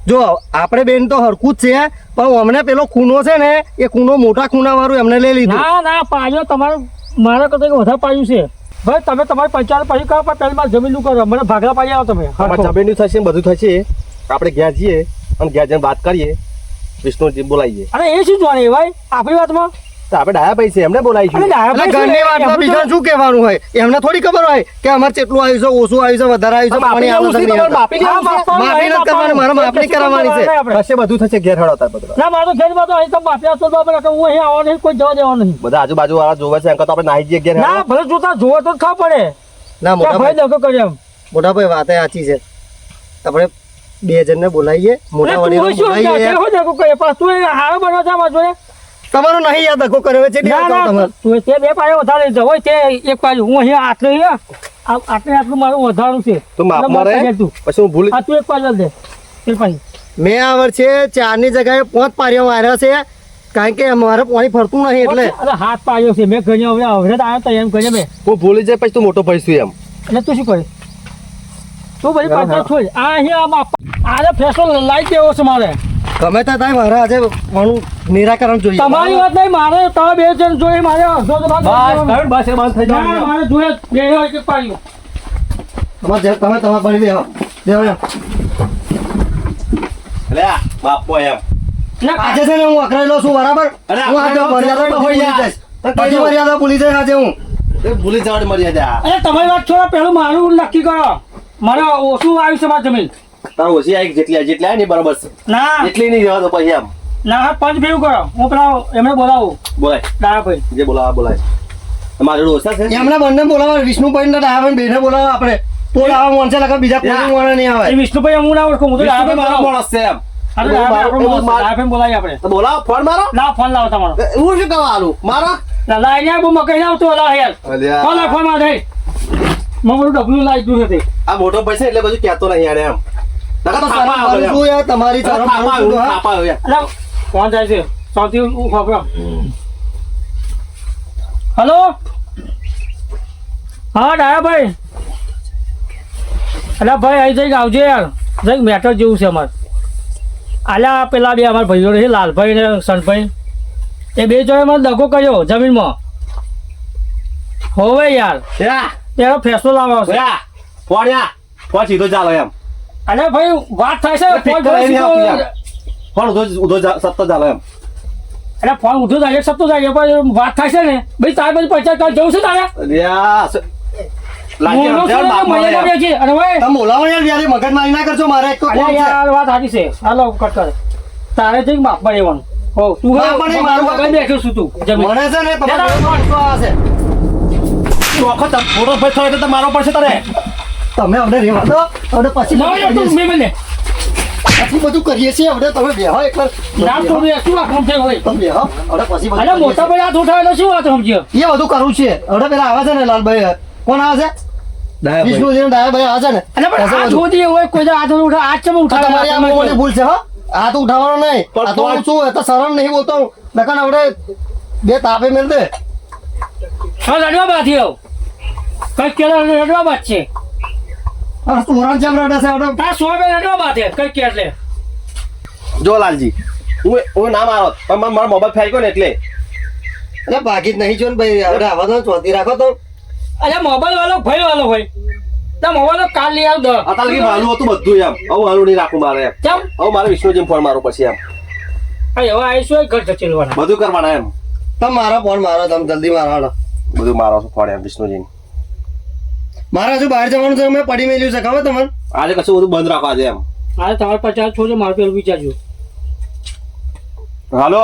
Speaker 5: જો આપણે બેન તો હરખું જ છે પણ અમને પેલો ખૂનો છે ને એ ખૂનો મોટા ખૂના વાળું એમને લઈ લીધું
Speaker 3: ના ના પાડ્યો તમારે મારા કરતા એક વધારે પાડ્યું છે ભાઈ તમે તમારી પંચાયત પાડી કરો પણ પહેલી મારે જમીનનું કરો મને ભાગલા પાડી આવો તમે
Speaker 1: તમારે જમીનનું થશે ને બધું થશે આપણે ઘેર જઈએ અને ઘેર જઈને વાત કરીએ વિષ્ણુજી બોલાવીએ
Speaker 3: અરે એ શું જોવાની ભાઈ આપણી વાતમાં
Speaker 1: તો આપણે ડાયા પૈસે એમને બોલાવીશું
Speaker 3: અરે
Speaker 5: એટલે ઘરની વાતમાં બીજાને શું કહેવાનું હોય એમને થોડી ખબર હોય કે અમારે કેટલું આવ્યું છે ઓછું આવ્યું છે વધારે આવ્યું છે પાણી આવે છે, નહીં આવતું. માફી નથી કરવાની, મારે માફી કરાવવાની છે.
Speaker 1: થશે બધું થશે ઘેર હેડો તાર બધું
Speaker 3: ના મારો ઘર માં તો અહીં તો માફી આપતો હતો પણ હું અહીં આવવા નહીં કોઈ જવા દેવા નહીં
Speaker 1: બધા આજુબાજુ વાળા જોવે છે અંકલ તો આપણે નાહી જઈએ ઘેર
Speaker 3: ના
Speaker 1: હેડો
Speaker 3: ભલે જોતા જોવે તો જ ખબર પડે
Speaker 5: ના
Speaker 3: કે ભાઈ
Speaker 5: મોટા
Speaker 3: દગો કર્યો એમ
Speaker 5: મોટા ભાઈ વાત સાચી છે આપણે બે જણને બોલાવીએ મોટા
Speaker 3: અરે તું
Speaker 5: વડીલો
Speaker 3: શું
Speaker 5: બોલાવીએ
Speaker 3: કેવો દગો કર્યો પણ તું એ હારો બનો છે મારા જોડે
Speaker 5: તમારો નહીં યાદ દખો કર્યો છે
Speaker 3: ના ના તું તે બે પાયો વધારે લીધો હોય તે એક પાયો હું અહીંયા આટલું અહીંયા આટલું મારું વધારું છે
Speaker 1: તું માપ
Speaker 3: એટલે
Speaker 1: મારે
Speaker 3: મને તું
Speaker 1: પછી હું ભૂલી
Speaker 3: આ તું એક પાયો દે એક પાયો
Speaker 5: મેં આ વર્ષે 4ની જગ્યાએ 5 પારીઓ માર્યા છે કારણ કે અમારે પાણી ફરતું નહીં એટલે
Speaker 3: અરે હાથ પાયો છે મેં ગણ્યો હવે આવ્યો તો એમ ગણે મેં
Speaker 1: હું ભૂલી જાય પછી તું મોટો ભાઈ છું એમ
Speaker 3: એટલે તું શું કરે તું બધી પંચાયત છોડ આ અહીંયા આને ફેસલો લાવી દેવો છે મારે
Speaker 5: ગમે તે થાય મારે આજે મારું નિરાકરણ જોઈએ
Speaker 3: તમારી વાત નહીં મારે તમે બે જણ જોઈ મારે અડધો તો ભાગ દેવાનો.
Speaker 1: બસ એ બંધ થઈ
Speaker 3: ના, મારે જોઈએ બે હોય કે પાડ્યું
Speaker 5: તમે તમારે બની દેવા દેવા એમ.
Speaker 1: લે બાપો એમ
Speaker 5: આજે છે ને હું અકળાયેલો છું બરાબર
Speaker 1: અરે
Speaker 5: હું આજે
Speaker 1: અકળાયેલો
Speaker 5: મર્યાદા
Speaker 1: હોય
Speaker 5: ભૂલી
Speaker 1: યાર.
Speaker 5: જઈશ બધી મર્યાદા ભૂલી જઈશ આજે હું
Speaker 1: એ ભૂલી જવાની મર્યાદા
Speaker 3: અરે તમારી વાત છોડો પેલું મારું નક્કી કરો મારે ઓછું આવ્યું છે મારી જમીન
Speaker 1: તારું ઓછી આવી જેટલી આવી ને બરાબર છે
Speaker 3: ના
Speaker 1: એટલી નહીં જવા દો પછી એમ
Speaker 3: ના પંચ ભેગું કરો હું પેલા એમને બોલાવું
Speaker 1: બોલાય
Speaker 3: દાદાભાઈ
Speaker 1: જે બોલાવા બોલાય મારે જોડે ઓછા છે
Speaker 5: એમના બંને બોલાવા વિષ્ણુભાઈ ને ડાયાભાઈ બેને બોલાવા આપણે તો લાવા મોન છે લગન બીજા કોઈ મોણ નહીં આવે
Speaker 3: એ વિષ્ણુભાઈ હું ના ઓળખું, હું તો
Speaker 1: વિષ્ણુભાઈ મારો
Speaker 3: ડાયાભાઈ
Speaker 1: માણસ છે એમ
Speaker 3: અરે ડાયાભાઈ બોલાવીએ આપણે.
Speaker 1: તો બોલાવો ફોન મારો
Speaker 3: લાવ ફોન લાવો તમારો.
Speaker 1: હું શું કરવા આલું મારા
Speaker 3: લાલા અહીંયા બહુ મકઈ ના આવતું લાવ યાર.
Speaker 1: અલ્યા.
Speaker 3: ફોન લાવ ફોન માં થઈ. મને બધું ડબલું લાવી દીધું છે તે.
Speaker 1: આ મોટો પૈસા એટલે બધું કહેતો નહીં યાર એમ નકર તો
Speaker 5: શરમ
Speaker 1: થાપા આવે
Speaker 5: કરું
Speaker 1: એમ.
Speaker 5: છું યાર તમારી શરમ
Speaker 1: થાપા
Speaker 5: કરું છું,
Speaker 1: આવે,
Speaker 5: હા.
Speaker 1: થાપા આવે યાર.
Speaker 3: અલા ફોન જાય છે શાંતિ ખબર. હલો હા ડાયાભાઈ. અલા ભાઈ અહીં જઈ આવજે યાર, જઈ મેટર જેવું છે અમારે. અલ્યા પેલા બે અમારા ભાઈઓ છે લાલભાઈ ને સનભાઈ, એ બે જોડે મને દગો કર્યો જમીનમાં. હોવે યાર
Speaker 1: યા,
Speaker 3: એનો ફેસલો લાવવાનો છે.
Speaker 1: યા, ફોન યા, ફોન સીધો ચાલો એમ
Speaker 3: અરે ભાઈ વાત થાય છે
Speaker 1: ઠીક
Speaker 3: ફોન
Speaker 1: કરાવી
Speaker 3: સીધો-
Speaker 1: આપી યાર. ફોન ઉધો સત્તો ચાલો એમ
Speaker 3: અરે ફોન ઉઠો જાય એક સપ્તો જાય પણ વાત થાય છે ને ભાઈ તારે બધી પૈસા તારે જવું છે તારે
Speaker 1: યાર લાગી
Speaker 3: મોનો
Speaker 1: આવશે
Speaker 3: છે ને
Speaker 1: બાપ
Speaker 3: મજા
Speaker 1: મારે
Speaker 3: આવે છે. અરે ભાઈ
Speaker 5: તમે બોલાવો યાર યાર મગજ મારી ના કરજો મારે એક તો
Speaker 3: અરે
Speaker 5: કોમ છે.
Speaker 3: યાર વાત સાચી છે. હાલો કટ કર. તારે જઈ માપ પડેવાનું. હો તું
Speaker 5: માપ પડે, મારું
Speaker 3: વગર બેઠો છું તું જમીન.
Speaker 5: મને છે ને
Speaker 3: યાર,
Speaker 5: તમારો વિશ્વાસ છે.
Speaker 1: વખત મોટો ભાઈ થયો એટલે તો મારો પડશે તારે
Speaker 5: તમે અમને રહેવા દો હવે પછી
Speaker 3: ના યાર તું મેં મને
Speaker 5: પછી બધું કરીએ છીએ હવે તમે બેહો એકવાર
Speaker 3: નામ છોડી શું આ કામ છે ભાઈ.
Speaker 5: તમે બેહો હવે પછી બધું
Speaker 3: અરે
Speaker 5: કરીએ
Speaker 3: મોટા ભાઈ હાથ ઉઠાવેલો શું વાત સમજ્યો.
Speaker 5: છીએ. એ બધું કરવું છે હવે પેલા આવે છે ને લાલભાઈ કોણ આવે છે વિષ્ણુજી ડાયાભાઈ આવે છે ને
Speaker 3: અરે પણ
Speaker 5: એસે
Speaker 3: હાથ
Speaker 5: બધું.
Speaker 3: ઉઠી હોય કોઈ દા હાથ ઉઠા હાથ ચમ
Speaker 5: આ
Speaker 3: ઉઠાવે
Speaker 5: તમારી આ મોટી ભૂલ છે હો હાથ ઉઠાવવાનો નહીં
Speaker 1: પણ
Speaker 5: આ તો હું
Speaker 1: કોણ-
Speaker 5: છું એ તો સરળ નહીં બોલતો નકર આપણે બે તાપે મેળ દે
Speaker 3: હા લડવા બાથી આવ કઈ કેળા લડવા બાદ છે.
Speaker 5: આ સુરણ જેમ રડે છે હવે
Speaker 3: તાર સો બે લડવા બાદ છે કઈ કે એટલે
Speaker 1: જો લાલજી હું ના મારો પણ મારો મોબાઈલ ફેંક્યો ને એટલે
Speaker 5: એટલે ભાગી જ નહીં જો ને ભાઈ હવે આવા તો ચોથી રાખો તો
Speaker 3: અરે મોબાઈલ વાળો ભાઈ વાળો હોય તો મોબાઈલ કાલ લઈ આવ દો.
Speaker 1: અત્યારે લગી હાલું હતું બધું એમ હવે હાલું નહીં રાખું મારે એમ
Speaker 3: કેમ
Speaker 1: હવે મારે વિષ્ણુજી ફોન મારો પછી એમ
Speaker 3: હવે આવીશું ઘર ચચેલવાના.
Speaker 1: બધું કરવાના એમ
Speaker 5: તમે મારો ફોન મારો તમે જલ્દી મારો હાલો
Speaker 1: બધું મારો છું ફોન એમ વિષ્ણુજી
Speaker 5: મારે હજુ બહાર જવાનું છે મેં પડી મેલ્યું છે ખબર તમને
Speaker 1: આજે કશું બધું બંધ રાખવા આજે એમ
Speaker 3: મારે તમારે 50 છોડજો મારે પેલું વિચારજો.
Speaker 1: હાલો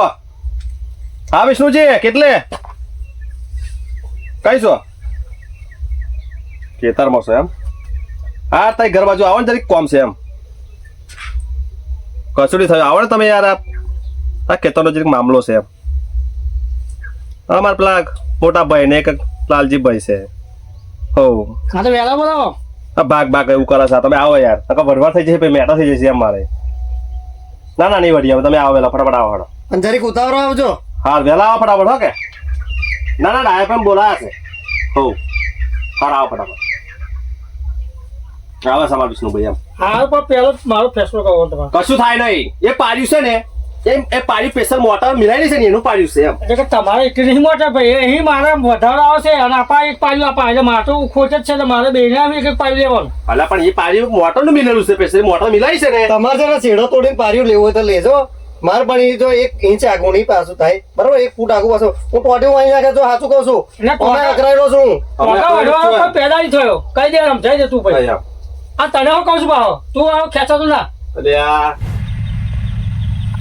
Speaker 1: હા વિષ્ણુજી કેટલે કઈ છો ખેતરમાં છો એમ હા તારી ઘર બાજુ આવો ને જરીક કોમ છે એમ કચોડી થયો આવો ને તમે યાર આ ખેતરનો જરીક મામલો છે એમ અમારા પેલા મોટા ભાઈ ને એક લાલજીભાઈ છે હો
Speaker 3: હા તો વહેલા બોલાવો.
Speaker 1: આ ભાગ એવું કરે છે તમે આવો યાર નકર વરવાર થઈ જશે પછી મેટા થઈ જશે એમ મારે ના ના નહીં વળી હવે તમે આવો વહેલા ફટાફટ આવો હડો
Speaker 5: અને જરીક ઉતાવળો આવજો
Speaker 1: હા વહેલા આવો ફટાફટ હો કે ના ના ડાયા પણ બોલાયા છે હો હા આવો ફટાફટ આવે છે અમારા વિષ્ણુભાઈ એમ
Speaker 3: હા પણ પેલો મારો ફેસલો કહો તમારે.
Speaker 1: કશું થાય નહીં એ પાડ્યું છે ને એ પાડ્યું સ્પેશિયલ મોટર મિલાયેલી છે ને એનું પાડ્યું છે એમ
Speaker 3: એટલે કે તમારે એટલી નહીં મોટા ભાઈ અહીં મારે વધારો આવશે અને આપા એક પાયું આપા એટલે મારે તો ખોટ જ છે એટલે મારે બેને આવી એક પાયું લેવાનું.
Speaker 1: અલા પણ એ પાડ્યું મોટરનું મિલેલું છે સ્પેશિયલ મોટર મિલાઈ છે ને
Speaker 5: તમારે જરા છેડો તોડીને પાર્યું લેવું હોય તો લેજો મારે પણ એ જો 1 ઇંચ આગું નહીં પાછું થાય બરાબર 1 ફૂટ આગું પાછું હું ટોટી અહીં આગળ જો સાચું કહું છું
Speaker 3: એટલે
Speaker 5: અમે
Speaker 3: ટોટા-
Speaker 5: અકરાયેલો છું
Speaker 1: અમે
Speaker 3: મોટા
Speaker 1: અકળાયેલો
Speaker 3: વડવાનો
Speaker 1: છું એમ.
Speaker 3: પણ પેદા નહીં થયો કઈ દે સમજાઈ દે તું ભાઈ.
Speaker 1: અહીંયા.
Speaker 3: આ તને હું કહું છું ભાવ તું આવો ખેંચાતો ના.
Speaker 1: અરે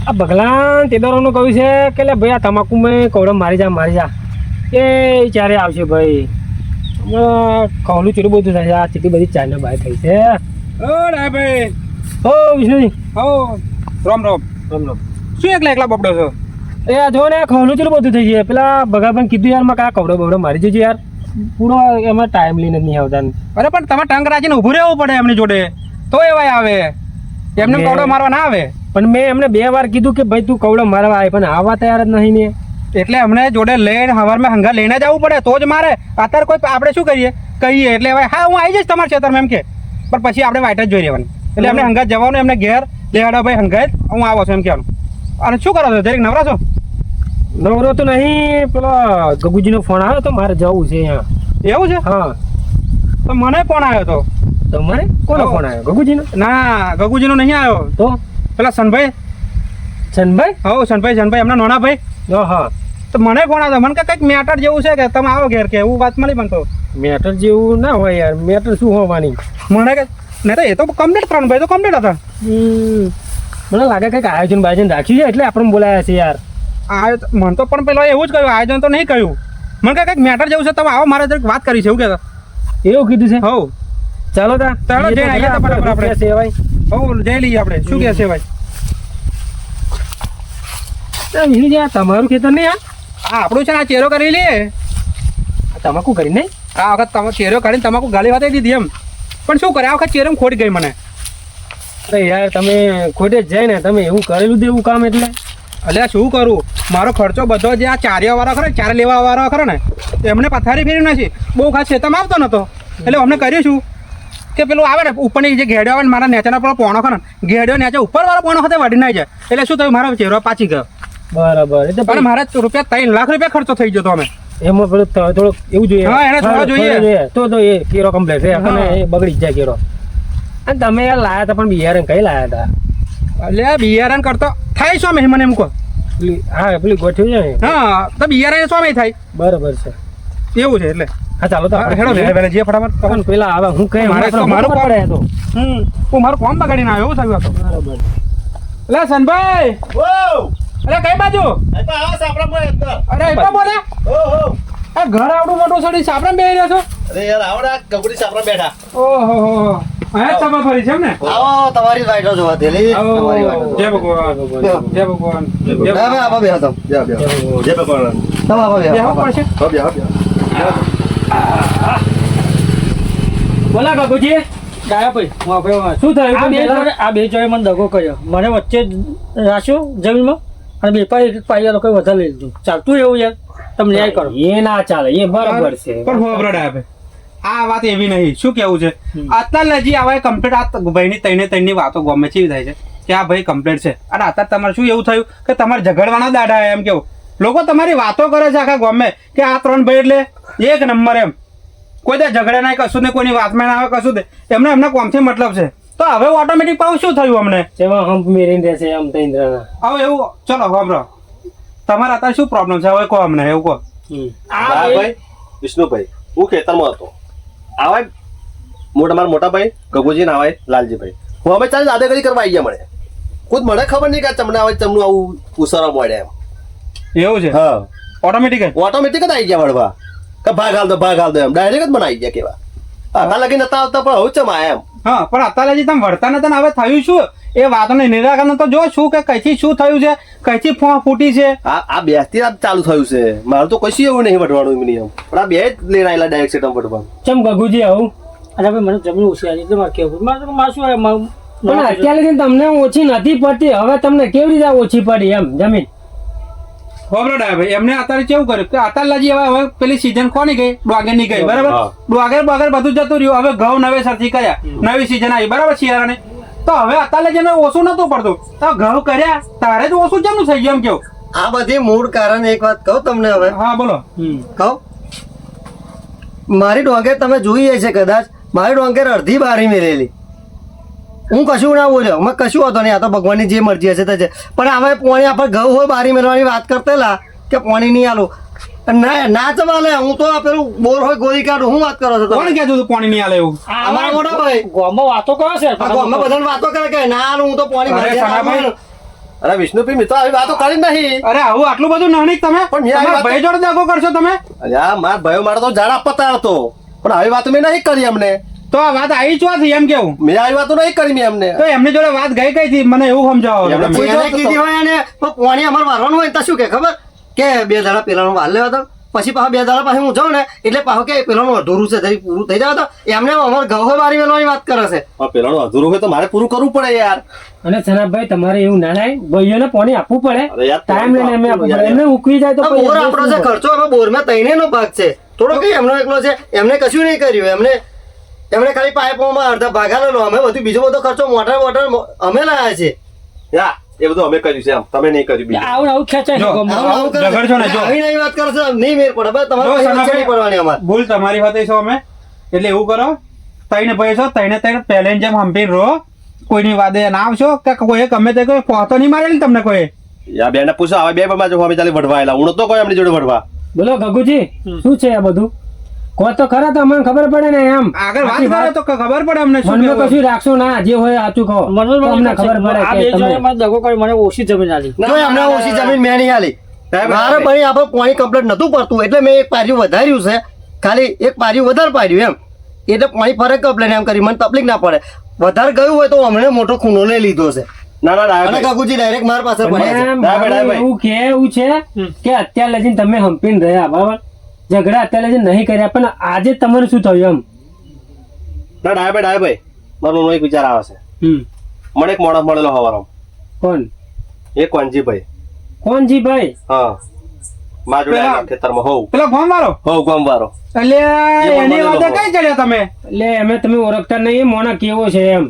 Speaker 2: આ ભગલાન તેદારોનું કહ્યું છે કે લે ભાઈ આ તમાકુ મેં કવડો મારી જા એ ક્યારે આવશે ભાઈ ખવલું ચીડું બધું થાય છે આ ચીટી બધી ચાઈને બહાર થઈ છે
Speaker 4: ઓ ડાય ભાઈ
Speaker 2: ઓ વિષ્ણુજી
Speaker 4: હો રામ રામ
Speaker 2: રામ રામ
Speaker 4: શું એકલા બબડો છો
Speaker 2: એ આ જો ને ખવલું ચીડું બધું થઈ છે પેલા ભગાભાઈ કીધું યાર માં કા કવડો બવડો મારી જજો યાર પૂરો એમાં ટાઈમ લઈને જ નહીં આવતા
Speaker 4: અરે પણ તમે ટંક રાખીને ઊભું રહેવું પડે એમની જોડે તો એવાય આવે એમને
Speaker 2: મેં-
Speaker 4: કવડો મારવા ના આવે
Speaker 2: પણ મેં એમને 2 વાર કીધું કે ભાઈ તું કવડો મારવા આવે પણ આવવા તૈયાર જ નહીં ને
Speaker 4: એટલે અમને જોડે લઈને હવારમાં હંગા લઈને જવું પડે તો જ મારે અત્યારે કોઈ આપણે શું કરીએ કહીએ એટલે હવે હા હું આવી જઈશ તમારા ખેતરમાં એમ કે પણ પછી આપણે વાઇટ જ જોઈ રહેવાનું એટલે અમને હંગાત જવાનું એમને ઘેર લેવાડો ભાઈ હંગાત હું આવો છું એમ કહેવાનું અને શું કરો છો જરીક નવરા છો
Speaker 2: નવરો તો નહીં પેલો ગગુજીનો ફોન આવ્યો તો મારે જવું છે અહીંયા
Speaker 4: એવું છે
Speaker 2: હા
Speaker 4: તો મને ફોન આવ્યો હતો
Speaker 2: તમારે કોનો ફોન આવ્યો ગગુજીનો
Speaker 4: ના ગગુજીનો નહીં આવ્યો
Speaker 2: તો
Speaker 4: પેલા સનભાઈ
Speaker 2: ચંદભાઈ
Speaker 4: હો સનભાઈ એમના નાના ભાઈ
Speaker 2: હા
Speaker 4: તો મને ફોન આવ્યો મને કે કંઈક મેટર જેવું છે કે તમે આવો ઘેર કે એવું વાત મળી મને તો
Speaker 2: મેટર જેવું ના હોય યાર મેટર શું હોવાની
Speaker 4: મને કે નહીં તો એ તો કમ્પ્લીટ કરવાનું ભાઈ તો કમ્પ્લીટ હતા
Speaker 2: મને લાગે કંઈક આયોજન બાયોજન રાખ્યું છે એટલે આપણે બોલાયા છે યાર
Speaker 4: આ મને તો પણ પેલો એવું જ કહ્યું આયોજન તો નહીં કહ્યું મને કે કંઈક મેટર જેવું છે તમે આવો મારે જરીક વાત કરી છે એવું કહેતા
Speaker 2: એવું કીધું છે
Speaker 4: હો
Speaker 2: ચાલો તા
Speaker 4: ચાલો, જઈને આવીએ તો બરાબર આપણે.
Speaker 2: છે ભાઈ
Speaker 4: હવ જઈ લઈએ આપણે. શું કહે છે ભાઈ?
Speaker 2: તમારું ખેતર નહીં
Speaker 4: આ આપણું છે ને, આ ચેરો કરી લઈએ.
Speaker 2: આ તમાકુ કરી નહીં
Speaker 4: આ વખત તમે ચેરો કાઢીને તમાકુ ગાલી વાતાઈ દીધી એમ. પણ શું કરે, આ વખત ચેરો ખોટ ગઈ મને.
Speaker 2: અરે યાર તમે ખોટે જ જાય ને તમે એવું કરેલું દેવું કામ એટલે
Speaker 4: અલ્યા શું કરું, મારો ખર્ચો બધો જે આ ચારિયાવાળા ખરો, ચાર લેવાવાળા ખરો ને, એમને પથારી ફેરી નથી. બહુ ખાસ ખેતરમાં આવતો નતો, એટલે અમને કર્યું શું કે પેલું આવે ને ઉપરની જે ઘેડ્યો આવે ને, મારા નેચાના પેલો પોણો ખરો ને, ઘેડ્યો નેચા ઉપરવાળો પોણો ખાતે વાડી નાઈ જાય. એટલે શું થયું, મારો ચહેરો પાછી ગયો.
Speaker 2: બરાબર એટલે
Speaker 4: પણ મારા રૂપિયા 3 લાખ રૂપિયા ખર્ચો થઈ ગયો તો અમે.
Speaker 2: એમાં પેલું થોડુંક એવું જોઈએ
Speaker 4: હા, એને થોડો જોઈએ.
Speaker 2: તો એ કેરો કમ્પ્લેટ છે આપણને એ બગડી જ જાય કેરો. અને તમે યાર લાયા હતા પણ બિયારણ કઈ લાયા હતા
Speaker 4: એટલે બિયારણ કરતો થાય શું અમે મને એમ કહો.
Speaker 2: પેલી ગોઠવી છે ને
Speaker 4: હા, તો બિયારણ શું થાય
Speaker 2: બરાબર છે
Speaker 4: એવું છે. એટલે
Speaker 2: હા ચાલો તો આપણે
Speaker 4: હેડો વહેલા જે ફટાફટ.
Speaker 2: પણ પેલા હવે હું કઈ
Speaker 4: મારું કામ
Speaker 2: પડે તો
Speaker 4: હું મારું કામ બગાડીને આવ્યો, એવું થયું હતું.
Speaker 2: બરાબર
Speaker 4: એટલે સનભાઈ, અરે કઈ બાજુ? અરે એפה બોલે, આ ઘર આવડું મોટું છોડી સાપડા બેહી રહ્યો છો?
Speaker 1: અરે યાર આવડા ગગુડી સાપરા બેઠા.
Speaker 4: ઓહો, અહીંયા સભા ફરી છે એમ ને?
Speaker 5: આવો તમારી વાઈટો જોવા દેલી તમારી વાઈટો.
Speaker 4: જય ભગવાન, જય ભગવાન. જય
Speaker 5: બે બે આવા બે હતા.
Speaker 1: જા બે જય ભગવાન.
Speaker 5: તમે આવા બે
Speaker 4: બેહવું પડશે.
Speaker 1: હો બે
Speaker 3: બોલા કાકુજી ડાયા ભાઈ શું થયું આ બે જોડે મને દગો કર્યો, મને વચ્ચે જ રાખ્યો જમીનમાં અને બે પાઈ લોકો વધારે લઈ લીધું. ચાલતું એવું યાર, તમે ન્યાય કરો.
Speaker 2: એ ના ચાલે એ બરાબર છે
Speaker 4: પણ હોબળો ડાયા ભાઈ, આ વાત એવી નહીં. શું કેવું છે, અત્યારે હજી આવા કમ્પ્લીટ આ ભાઈની ત્રણની વાતો ગમે છે એવી થાય છે કે આ ભાઈ કમ્પ્લીટ છે. અને અત્યારે તમારે શું એવું થયું કે તમારે ઝઘડવાના દાડા એમ કેવું, લોકો તમારી વાતો કરે છે આખા ગમે કે આ 3 ભાઈ એટલે એક નંબર એમ, કોઈ દે ઝઘડે નહીં, કશું નહીં, કોઈની વાતમાં ના આવે, કશું દે એમને એમના કોમથી મતલબ છે. તો હવે ઓટોમેટિક પાછું શું થયું અમને
Speaker 2: જેમાં હંપ મેરીને રહેશે આમ તૈન્દ્રના
Speaker 4: હવે એવું. ચલો હોબળો, તમારે અત્યારે શું પ્રોબ્લેમ છે હવે કહો અમને, એવું કહો.
Speaker 1: ભાઈ વિષ્ણુભાઈ, હું ખેતરમાં હતો. આવા મારા મોટા ભાઈ ગગુજી ને આવા લાલજીભાઈ, હું અમે ચાલ દાદાગીરી કરવા આવી ગયા. મને ખુદ મને ખબર નહીં કે તમને આવે તમને આવું ઉસારા મળ્યા એમ.
Speaker 4: એવું છે?
Speaker 1: હા,
Speaker 4: ઓટોમેટિક
Speaker 1: ઓટોમેટિક જ આવી ગયા વળવા કે ભાગ હાલ દો એમ ડાયરેક્ટ જ મને આવી ગયા. કેવા આના લગી નતા આવતા પણ હવે ચમ આયા એમ.
Speaker 4: હા, પણ અત્યારે હજી તમે વળતા નતા ને હવે થયું શું એ વાતને નિરાકરણ તો જો શું કે કઈથી શું થયું છે, કઈથી ફૂટી છે.
Speaker 1: આ બેસથી આ ચાલુ થયું છે. મારું તો કશું એવું નહીં વઢવાનું એમ, પણ આ બે જ લઈને આવેલા ડાયરેક્ટ સેટમ વઢવાનું.
Speaker 2: ચમ ગગુજી આવું
Speaker 3: અને ભાઈ મને જમીન ઓછી આવી એટલે મારે કેવું મારે શું
Speaker 2: પણ અત્યારે લગી તમને ઓછી નથી પડતી, હવે તમને કેવી રીતે ઓછી પડી એમ જમીન?
Speaker 4: ખબર ભાઈ એમને અત્યારે કેવું કર્યું કે અત્યારે હજી હવે પેલી સિઝન કોની ગઈ, ડોગર ની ગઈ બરાબર. ડોગર બધું જતું રહ્યું. હવે ઘઉં નવેસરથી કર્યા, નવી સિઝન આવી બરાબર શિયાળાની. તો હવે અત્યારે જેને ઓછું નતું પડતું તો ઘઉં કર્યા તારે જ ઓછું જેમનું થઈ ગયું એમ કેવું.
Speaker 5: આ બધી મૂળ કારણ એક વાત કહું તમને હવે.
Speaker 4: હા બોલો.
Speaker 5: કહું, મારી ડોંગેર તમે જોઈ છે કદાચ, મારી ડોંગેર અડધી બારી મેળેલી. હું કશું ના બોલ્યો, મેં કશું હતો નહીં, આ તો ભગવાનની જે મરજી હશે તે છે. પણ હવે પોણી આપણે ઘઉં હોય બારી મેળવાની વાત કરતેલા કે પોણી નહીં આલું ના ચમાલે. હું તો આ પેલું બોર હોય ગોળી કાઢું. હું વાત કરો છો?
Speaker 4: કોણ કહેતું હતું પાણી નહીં આલે એવું?
Speaker 5: અમારા મોટા ભાઈ
Speaker 3: ગામમાં વાતો કરો છે.
Speaker 5: અમે બધાને વાતો કરે કે ના આલું, હું તો પોણી
Speaker 4: અરે
Speaker 5: ભરી
Speaker 4: સાહેબ,
Speaker 5: આલું.
Speaker 1: અરે વિષ્ણુભાઈ મેં તો આવી વાતો કરી નહીં.
Speaker 4: અરે આવું આટલું બધું નાની તમે
Speaker 1: પણ મેં આવી
Speaker 4: તમારા
Speaker 1: વાતો-
Speaker 4: ભાઈ જોડે દગો કરશો તમે?
Speaker 1: અરે આ મારા ભાઈઓ મારે તો ઝાડ આપતા હતો, પણ આવી વાતો મેં નહીં કરી એમને.
Speaker 4: તો આ વાત આવી ચોથી એમ કેવું?
Speaker 1: મેં આવી વાતો નહીં કરી મેં એમને.
Speaker 4: તો એમની જોડે વાત ગઈ કઈ થી મને એવું સમજાવો
Speaker 1: એમને
Speaker 4: તમે.
Speaker 5: જેને કીધી હોય એને પણ પોણી અમારે વારવાનું હોય ને તો શું કે ખબર કે 2 દાડા પેલાનો વાર લેવા તો પછી પાછા 2 દાડા પછી હું જાઉં ને એટલે પાછું કે પેલાનું અધૂરું છે તરી પૂરું થઈ જાય તો એમને અમારે ઘઉં બારી મેળવાની વાત કરે છે.
Speaker 1: પણ પેલાનું અધૂરું હોય તો મારે પૂરું કરવું પડે યાર.
Speaker 2: અને સનાભાઈ તમારે એવું ના થાય, ભાઈઓને પાણી આપવું પડે,
Speaker 1: અરે યાર,
Speaker 2: ટાઈમ લઈને એમને આપવું પડે. એમને ઉકવી જાય તો
Speaker 5: આ
Speaker 2: પછી
Speaker 5: બોર
Speaker 2: એમને
Speaker 5: આપણો
Speaker 2: શું
Speaker 5: છે
Speaker 2: કરે?
Speaker 5: ખર્ચો અમે બોરમાં તૈનેનો ભાગ છે, થોડો કઈ એમનો એકલો છે. એમને કશું નહીં કર્યું, એમને ખાલી પાઇપોમાં અડધા ભાગા લેલો. અમે બધું બીજો બધો ખર્ચો મોટર અમે લાયા છે.
Speaker 1: યા એ બધું અમે કર્યું છે એમ, તમે નહીં કર્યું બીજું.
Speaker 3: આવું ખેંચાય છે
Speaker 4: જો,
Speaker 3: ગામમાં.
Speaker 5: આવું કરે છે.
Speaker 4: ઝઘડશો નહીં, જો.
Speaker 5: આવી નવી વાત કરે છે, નહીં મેળ પડે. બસ તમારે
Speaker 4: જો,
Speaker 5: કઈ વચ્ચે
Speaker 4: સનાભાઈ,
Speaker 5: નહીં પડવાની અમારે.
Speaker 4: ભૂલ તમારી વાત છો અમે. એટલે એવું કરો, તઈને ભાઈ છો તઈને પહેલે જેમ હંપીને રહો, કોઈની વાદે ના આવશો કે કોઈ ગમે તે કોઈ પહોંચો નહીં મારેલી તમને કોઈ.
Speaker 1: યા બેને પૂછો આવે બે બાજુ અમે ચાલી વઢવાયેલા. હું નતો કોઈ એમની જોડે વઢવા.
Speaker 2: બોલો ગગુજી શું છે આ બધું? કહો તો ખરા તો અમને ખબર પડે ને એમ.
Speaker 4: આગળ વાત
Speaker 2: આખી
Speaker 4: કરો તો ખબર પડે અમને શું
Speaker 2: મનમાં
Speaker 4: કહેવું.
Speaker 2: કશું રાખશો ના, જે હોય સાચું કહો.
Speaker 3: મને
Speaker 2: તો અમને ખબર પડે
Speaker 3: આ
Speaker 2: કે
Speaker 3: બે
Speaker 2: તમે-
Speaker 3: જોડે મને દગો કરી મને ઓછી જમીન આલી.
Speaker 5: જો એમને ઓછી જમીન મેં નહીં આલી.
Speaker 1: સાહેબ,
Speaker 5: મારે ભાઈ આપણે પોણી કમ્પ્લીટ નતું પડતું એટલે મેં એક પાર્યું વધાર્યું છે, ખાલી એક પાર્યું વધારે પાડ્યું એમ. એટલે પાણી ફરે કમ્પ્લેન એમ કરી મને તકલીફ ના પડે વધારે ગયું હોય તો હમણાં મોટો ખૂનો લઈ લીધો છે
Speaker 1: ના ના
Speaker 5: અને
Speaker 1: ડાયાભાઈ
Speaker 5: કાકુજી ડાયરેક્ટ મારા પાસે
Speaker 6: પણ
Speaker 5: પડ્યા છે
Speaker 1: ડાયાભાઈ, ડાયાભાઈ.
Speaker 6: એવું કેવું છે કે અત્યાર લગીને તમે હંપીને રહ્યા બરાબર ઝઘડા અત્યાર લગીને નહીં કર્યા પણ આજે તમારું શું થયું એમ
Speaker 1: ના ડાયાભાઈ મારો મનમાં એક વિચાર આવે છે મને એક માણસ મળેલો હવારમાં
Speaker 6: કોણ
Speaker 1: એ કોણજીભાઈ
Speaker 6: કોણજીભાઈ
Speaker 1: હા માં જોડે
Speaker 4: પેલા-
Speaker 1: આવ્યા ખેતરમાં હોવ
Speaker 4: પેલો ગોમ વાળો
Speaker 1: હોવ ગામવાળો
Speaker 4: એટલે એની
Speaker 1: મને
Speaker 4: વાતે
Speaker 1: લોકો.
Speaker 4: કઈ ચડ્યા તમે
Speaker 6: એટલે અમે તમે ઓળખતા નહીં એ મોણા કેવો છે એમ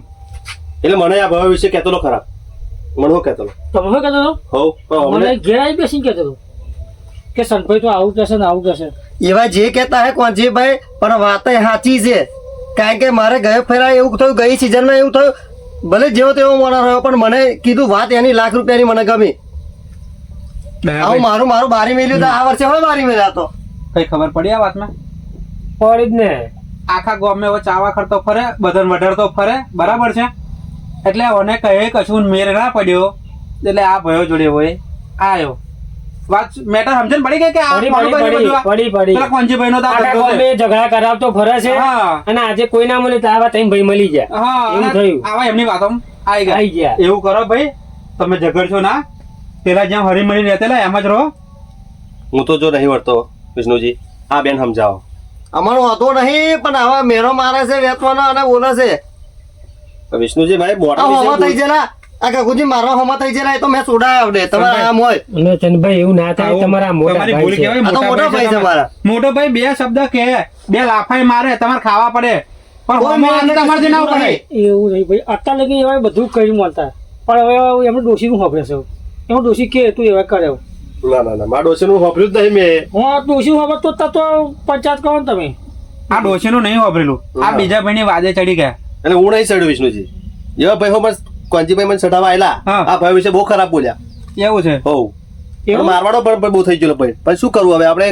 Speaker 1: એટલે મને આ ભાવ વિશે કહેતો ખરાબ મને શું કહેતો
Speaker 3: તમે શું કહેતો હતો?
Speaker 1: હોવ પણ
Speaker 3: મને
Speaker 1: હમણાં
Speaker 3: ઘેર આવી બેસીને કહેતો હતો કે સંતભાઈ તો આવું કહેશે ને આવું કહેશે.
Speaker 5: એવા જે કહેતા હે કોણજીભાઈ પણ વાત સાચી છે કારણ કે મારે ગયે ફેરા એવું થયું ગઈ સિઝનમાં એવું થયું ભલે જેવો તેવો મોણસ રહ્યો પણ મને કીધું વાત એની લાખ રૂપિયાની મને ગમી આવું મારું મારું બારી મેલ્યું તો આ વર્ષે હવે બારી મેલ્યા તો
Speaker 4: કઈ ખબર પડી આ વાતમાં
Speaker 6: પડી જ ને
Speaker 4: આખા ગામમાં એવો ચાવા કરતો ફરે બધાને વધારતો ફરે બરાબર છે એટલે મને કહે કશું મેર ના પડ્યો એટલે આ ભયો જોડે હોય આયો વાત મેટર સમજણ પડી ગઈ કે આ
Speaker 6: પડી
Speaker 4: મોટો ભાઈ બધું આ-
Speaker 6: પડી પડી
Speaker 4: પેલા કોંજીભાઈ નો
Speaker 6: આખા ગામે ઝઘડા કરાવતો ફરે છે
Speaker 4: હા.
Speaker 6: અને આજે કોઈ ના મળે તો આવા ત્રણ ભાઈ મળી જાય
Speaker 4: હા
Speaker 6: એવું
Speaker 4: અને
Speaker 6: થયું.
Speaker 4: આવા એમની વાતો આવી
Speaker 6: આઈ ગયા.
Speaker 4: એવું કરો ભાઈ તમે ઝઘડશો ના પેલા જેમ હરીમળી રહેતેલા એમ જ રહો
Speaker 1: હું તો જો નહીં વળતો વિષ્ણુજી આ બેન સમજાવો
Speaker 5: અમારો વાંધો નહીં પણ હવે મેરો મારે છે વેચવાનો અને બોલે છે
Speaker 1: વિષ્ણુજી ભાઈ
Speaker 5: આ
Speaker 1: મોટા
Speaker 5: હોમા થઈ
Speaker 1: વિશે
Speaker 5: જલા આ કાકુજી મારો હોમા થઈ જલા એ તો મેં સોડા આવડે તમારે આમ હોય
Speaker 6: અને ચંદભાઈ એવું ના થાય
Speaker 4: આવું
Speaker 6: તમારા મોટા
Speaker 4: તમારી
Speaker 6: ભાઈ
Speaker 4: ભૂલ
Speaker 6: છે
Speaker 4: કહેવાય,
Speaker 5: આ તો મોટા ભાઈ છે
Speaker 4: તમે.
Speaker 5: મારા.
Speaker 4: મોટો ભાઈ બે શબ્દ કહે બે લાફાઈ મારે તમારે ખાવા પડે પણ
Speaker 5: કોઈ
Speaker 4: હોમો
Speaker 5: મેં
Speaker 4: તમારથી ના
Speaker 5: કશું
Speaker 4: પડે
Speaker 3: એવું નહીં ભાઈ અત્યાર લગી એવા બધું કરી મળતા પણ હવે એમને ડોશીનું હોભરે છે એમાં ડોશી કે તું એવા કરે
Speaker 1: ના ના ના મારા ડોશીનું વાપર્યું જ નહીં મેં
Speaker 3: હું ડોશી હોભર તો પંચાયત કરો ને તમે.
Speaker 4: આ ડોશીનું નહીં વાપરેલું આ
Speaker 1: હા.
Speaker 4: બીજા ભાઈની વાદે ચડી ગયા
Speaker 1: એટલે હું નહીં ચડ્યું વિષ્ણુજી એવા ભાઈ હો બસ કોંજીભાઈ મને સટાવા આવેલા
Speaker 4: હા.
Speaker 1: આ ભાઈ વિશે બહુ ખરાબ બોલ્યા
Speaker 4: એવું છે
Speaker 1: હોવ પણ
Speaker 3: એવું?
Speaker 1: મારવાડો પણ બહુ થઈ ગયો ભાઈ પણ શું કરવું હવે આપણે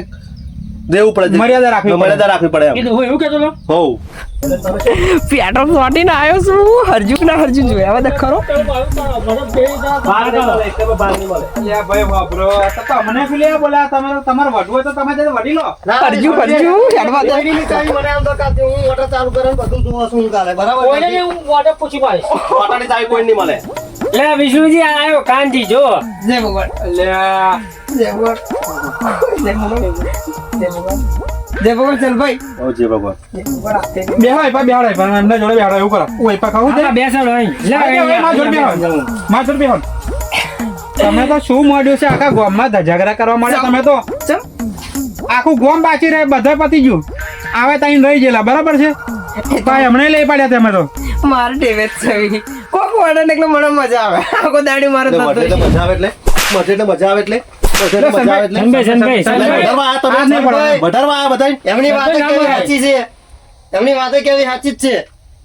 Speaker 1: દેવું પડે
Speaker 4: મર્યાદા રાખવી પડે.
Speaker 1: મર્યાદા રાખવી પડે એમ
Speaker 3: કીધું હું એવું કહેતો હતો
Speaker 1: હોવ
Speaker 2: પેટ્રોલ ફોટીને આવ્યો છું હરજુક ના હરજુક જોયા હવે દેખ ખરો
Speaker 4: અલ્યા ભાઈ વાપરો તો તમને શું લેવા બોલ્યા તમારે વઢવું હોય તો તમે જઈને વઢી લો
Speaker 2: હરજુ હેડવા દે
Speaker 5: કોઈની ચાવી મને આમ તો કાઢી, હું મોટર ચાલુ કરે ને બધું જોવા શું કરે બરાબર
Speaker 3: કોઈને બી હું વાટે પૂછી પાડીશ.
Speaker 1: પોતાની ચાવી કોઈ નહીં મળે
Speaker 6: લે વિષ્ણુજી આ આવ્યો કાનજી જો
Speaker 2: જય ભગવાન
Speaker 4: અલ્યા
Speaker 2: જય ભગવાન જય ભગવાન જય ભગવાન ચાલ ભાઈ
Speaker 1: ઓ જી ભગવાન
Speaker 4: બેહો એપા બેહો એપા એમના જોડે બેહો એવું કરો હું એપા ખાવું છે
Speaker 6: આ બેસણ અહીં. લે
Speaker 4: અરે,
Speaker 6: અહીં,
Speaker 4: મારા જોડે બેહો.
Speaker 6: અહીં.
Speaker 4: મારા જોડે બેહો. તમે તો શું મળ્યું છે આખા ગામમાં ઝઘડા કરવા માટે તમે તો
Speaker 2: ચમ
Speaker 4: આખું ગામ બાચી રહે બધા પતી ગયું આવે ત્યાં રહી ગયેલા બરાબર છે ભાઈ હમણાં લઈ પાડ્યા તમે તો
Speaker 2: મારે ટેવે જ કોક વડે ને એટલે મને મજા આવે આખો દાડી મારે
Speaker 1: એટલે
Speaker 2: થતો
Speaker 1: મજે એટલે મજા આવે એટલે મજે એટલે મજા આવે એટલે મજે એટલે મજા આવે એટલે
Speaker 6: સંભાઈ, સંભાઈ,
Speaker 1: એટલે
Speaker 6: સંભાઈ.
Speaker 1: વધારવા આયા તમે,
Speaker 5: આ નહીં પડે.
Speaker 1: વધારવા આયા બધાય.
Speaker 5: એમની વાતો
Speaker 6: ના
Speaker 5: કેવી
Speaker 6: મળે.
Speaker 5: સાચી છે એમની વાતો કેવી સાચી જ છે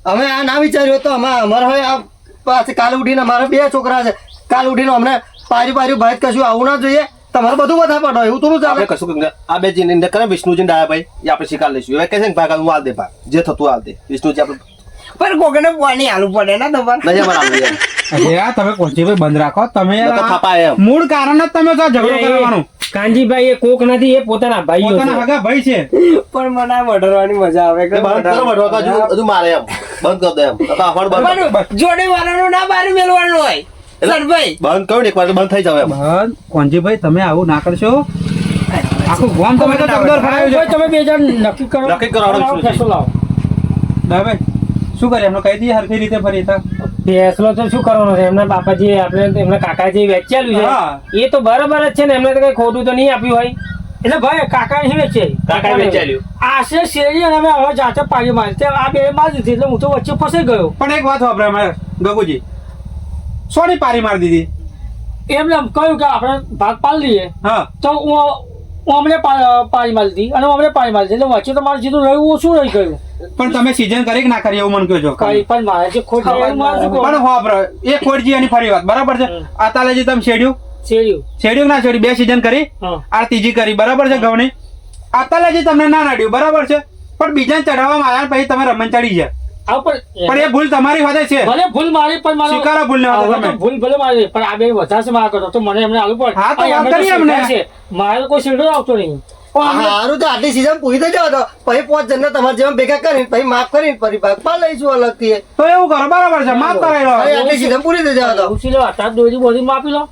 Speaker 5: અમે આ ના વિચાર્યું તો અમારે હવે આ પાછું કાલે ઉઠીને અમારા બે છોકરા છે કાલ ઉઠીને અમને પાર્યું ભાઈ કશું આવું ના જોઈએ તમારે બધું બધા પડો એવું તો ચાલે
Speaker 1: આપણે કશું કંઈ નહીં. આ બે જીને કરે વિષ્ણુજી ડાયાભાઈ એ આપણે શિકાર લઈશું એ કહે છે ને ભાગ હું હાલ દે ભાગ જે થતું હાલ દે વિષ્ણુજી આપણે
Speaker 2: પણ કોકને પાણી આલું પડે ના તમારે
Speaker 1: નહીં અમારે હાલવું એમ.
Speaker 4: અલ્યા તમે કોચીભાઈ બંધ રાખો તમે
Speaker 1: નકર થાપા એમ.
Speaker 4: મૂળ કારણ જ તમે તો ઝઘડો કરવાનું
Speaker 6: કાનજીભાઈ એ કોક નથી એ પોતાના ભાઈઓ
Speaker 4: પોતાના
Speaker 6: છે
Speaker 4: હગા ભાઈ છે
Speaker 2: પણ મને આ વઢરવાની મજા આવે
Speaker 1: એ બંધ કરો ભરવા હજુ હજુ મારે એમ બંધ કરી દે એમ તો આફાડ બંધ
Speaker 2: પણ જોડે વાળાનું ના બારી મેલવાનું હોય સરભાઈ
Speaker 1: બંધ કરો ને એક વાર તો બંધ થઈ જાવ એમ
Speaker 4: બંધ કોંજીભાઈ તમે આવું ના કરશો આખું ગામ તમે તો તગદોર ફરાયું
Speaker 3: ભાઈ
Speaker 4: છે
Speaker 3: તમે બે જણ નક્કી કરો
Speaker 1: નક્કી કરો,
Speaker 3: લાવો,
Speaker 1: શું છે?
Speaker 3: ફેંસો લાવો.
Speaker 4: ભાઈ શું કરે એમને કહી દઈએ હરખી રીતે ફરી તા
Speaker 6: ફેસલો તો શું કરવાનો છે એમના બાપાજી આપણે એમના કાકાજી વેચેલું
Speaker 4: હા.
Speaker 6: છે એ તો બરાબર જ છે ને એમને તો કઈ ખોટું તો નહીં આપ્યું હોય
Speaker 3: એટલે ભાઈ કાકા નહીં વેચે
Speaker 1: કાકાએ વેચેલ્યું.
Speaker 3: આશે શેરી અને અમે હવે જાતે પાડી મારી તે આ બે મારી દીધી એટલે હું તો વચ્ચે ફસાઈ ગયો
Speaker 4: પણ એક વાત વાપરે અમારે ગગુજી સોની પારી મારી દીધી
Speaker 3: એમને એમ કહ્યું કે આપણે ભાગ પાડી લઈએ
Speaker 4: હા
Speaker 3: તો હું અમને પાડી મારી દીધી અને હું અમને પાડી મારી દીધી એટલે વચ્ચે તો મારું જીતું રહ્યું ઓછું રહી ગયું
Speaker 4: પણ તમે સિઝન કરી કે ના કરી એવું મને કહો છો
Speaker 3: કઈ પણ મારે જે ખોટ છે એવું મારે શું
Speaker 4: પણ
Speaker 3: કહું?
Speaker 4: વાપરો એ ખોટજી એની ફરી વાત બરાબર છે
Speaker 3: હમ.
Speaker 4: આ તાલેજી તમે શેડ્યું
Speaker 3: શેર્યું.
Speaker 4: શેડ્યું કે ના શેડ્યું બે સિઝન કરી
Speaker 3: હા.
Speaker 4: આ ત્રીજી કરી બરાબર છે ઘઉંની આ તાલેજી તમને ના નડ્યું બરાબર છે પણ બીજાને ચઢાવવામાં આવ્યા પછી તમે રમણ ચડી ગયા
Speaker 3: આવું
Speaker 4: પણ એ ભૂલ તમારી વાતે છે
Speaker 3: ભલે ભૂલ મારી પણ મારો
Speaker 4: સ્વીકારો ભૂલને વાતે
Speaker 3: હવે તો
Speaker 4: તમે.
Speaker 3: ભૂલ ભલે મારી પણ આ બે વધારે છે મારા કરતા તો મને એમને આલુ પડે
Speaker 4: હા, તો
Speaker 3: અને
Speaker 4: વાત
Speaker 3: એમને તો
Speaker 4: કરીએ અમને.
Speaker 3: શીખવાય છે. મારે તો કોઈ શીખડો આવતો નહીં
Speaker 5: સારું તો આટલી સીઝન પૂરી થઈ જાવ તો પછી 5 જણને તમારા જેવા ભેગા કરીને પછી માફ કરીને ફરી ભાગ પા લઈશું અલગથી
Speaker 4: તો એવું કરો બરાબર છે માફ કરાવી લો
Speaker 5: પછી આટલી સીઝન પૂરી થઈ જાવ તો
Speaker 3: પૂછી લો અત્યારે દોરી બોરી માપી લો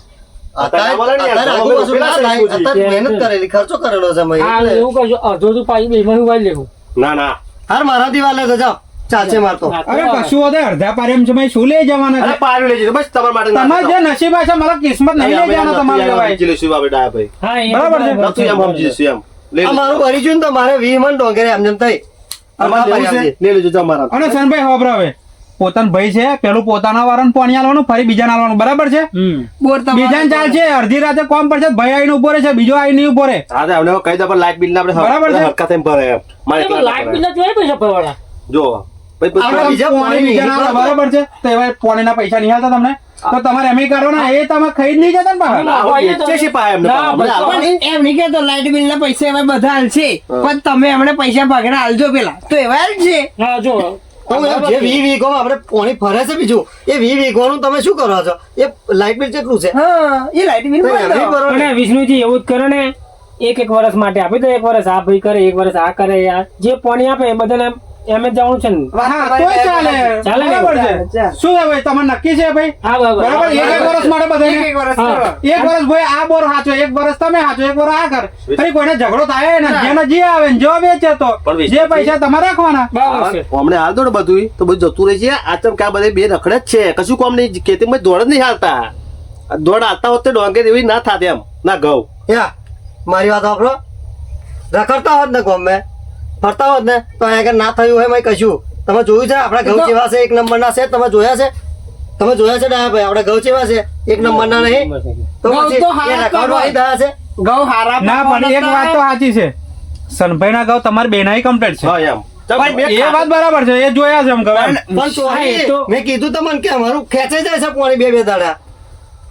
Speaker 5: અત્યારે આખું વસૂલ ના થાય. અત્યારે મહેનત કરેલી ખર્ચો કરેલો છે મેં
Speaker 3: હા
Speaker 5: એટલે.
Speaker 3: એવું કરજો અડધો તો પાછી બેમાં વાળી લેવું
Speaker 1: ના ના
Speaker 5: હાર મારાથી વાલે તો જાઓ ચાલશે મારતો
Speaker 4: અરે કશું હોતે અડધા પારે એમ છે ભાઈ શું લઈ જવાના
Speaker 1: અરે
Speaker 4: છે
Speaker 1: પાડ્યું લેજો બસ તમારા માટે ના
Speaker 4: તમારે જે નસીબ હશે મારા કિસ્મત નહીં લઈ જવાના તમારે લેવાય
Speaker 1: સમજી લઈશું આપણે ડાયા ભાઈ
Speaker 3: હા એ
Speaker 4: બરાબર છે.
Speaker 1: નતું એમ સમજી જઈશું એમ લઈ
Speaker 5: આ
Speaker 1: લેજો.
Speaker 5: મારું ભરી ગયું ને તો મારે 20 મણ ડોંગરે એમ જેમ થઈ
Speaker 1: તમારે લેવું છે? લઈ લેજો તમારા
Speaker 4: અને સનભાઈ હોબરો હવે પોતાનો ભાઈ છે પેલું પોતાના વાળાને પાણી આલવાનું ફરી બીજાને આલવાનું બરાબર છે
Speaker 2: બોર
Speaker 4: બીજાને ચાલશે અડધી રાતે કોમ પડશે ભાઈ આવીને ઉભો રહે છે બીજો આવીને ઉભો રહે
Speaker 1: હા તો અમને કહી દો પણ લાઇટ બિલ આપણે
Speaker 4: બરાબર છે.
Speaker 1: હરકા થઈને ભરે એમ મારે એકલા ના
Speaker 3: લાઈટ
Speaker 1: ભરાય.
Speaker 3: બિલ જોઈએ પૈસા ભરવાના
Speaker 1: જો ભાઈ પછી
Speaker 5: આપણે બીજા
Speaker 4: પાણી બીજાને આલે, બરાબર છે તો એવા પાણીના પૈસા નહીં આલતા તમને તો તમારે એમ કરવાના એ તમે ખાઈ જ નહીં જતા ને પાછા.
Speaker 1: ના, હવે વેચે છે પાયા એમને
Speaker 3: ના,
Speaker 1: પાયા. અમને
Speaker 3: બસ.
Speaker 1: આલવા.
Speaker 2: પણ એમ નહીં કેતો લાઇટ બિલ ના પૈસા એવા બધા હાલશે પણ તમે એમને પૈસા ભાગના હાલજો પેલા તો એવા હાલશે.
Speaker 3: હા જો
Speaker 5: હું એમ જે 20 વીઘોમાં આપણે પાણી ફરે છે બીજું એ 20 વીઘોનું તમે શું કરો છો એ લાઇટ બિલ કેટલું છે
Speaker 2: હા એ લાઇટ બિલ
Speaker 5: તો એમ નહીં ભરો ને.
Speaker 6: અને વિષ્ણુજી એવું જ કરો ને એક વર્ષ માટે આપી દો એક વર્ષ આ ભાઈ કરે એક વર્ષ આ કરે યાર જે પાણી આપે એ બધાને એમ જ જવાનું છે ને
Speaker 4: હા તોય ચાલે
Speaker 6: ચાલે ને?
Speaker 4: બરાબર છે
Speaker 2: ચાલે.
Speaker 4: શું છે ભાઈ તમારે નક્કી છે ભાઈ
Speaker 6: હા બરાબર
Speaker 4: બરાબર એક વર્ષ માટે બધાને
Speaker 2: એક વર્ષ
Speaker 6: હા.
Speaker 2: કરો.
Speaker 4: એક વર્ષ ભાઈ આ બોર હાચો એક વર્ષ તમે હાચો એક વર્ષ આ કર ફરી કોઈને ઝઘડો થાય ને જેને જે આવે ને જો વેચે તો
Speaker 1: પણ વેચે
Speaker 4: જે પૈસા તમારે રાખવાના
Speaker 6: બરાબર છે
Speaker 1: અમને હાલ દો ને બધું તો બધું જતું રહે છે આચમ કે આ બધા બે રખડે જ છે કશું કામ નહીં ખેતીમાં દોડ જ નહીં હાલતા આ દોડ હાલતા હોત તો ડોંગર એવી ના થાત એમ ના ઘઉં
Speaker 5: યા મારી વાત સાંભળો રખડતા હોત ને ગમે ફરતા હોત ને તો અહીંયા આગળ ના થયું હોય મેં કશું તમે જોયું છે આપણા ઘઉં કેવા છે એક નંબરના છે તમે જોયા છે ડાયા ભાઈ આપણા ઘઉં કેવા છે એક નંબરના નહીં તો
Speaker 2: ઘઉં
Speaker 5: પછી
Speaker 2: તો
Speaker 5: એ
Speaker 2: હારા
Speaker 5: રખડવા થયા છે
Speaker 2: ઘઉં હારા
Speaker 4: ના પણ એક વાત તો સાચી છે સનભાઈ ના ગાવ તમારે બેનાઈ કમ્પ્લીટ છે
Speaker 1: હા એમ
Speaker 5: પણ
Speaker 4: એ વાત બરાબર છે એ જોયા છે એમ કહો એમ.
Speaker 5: પણ ચોરી મેં કીધું તમને કે અમારું ખેંચાઈ જાય છે પાણી બે દાડા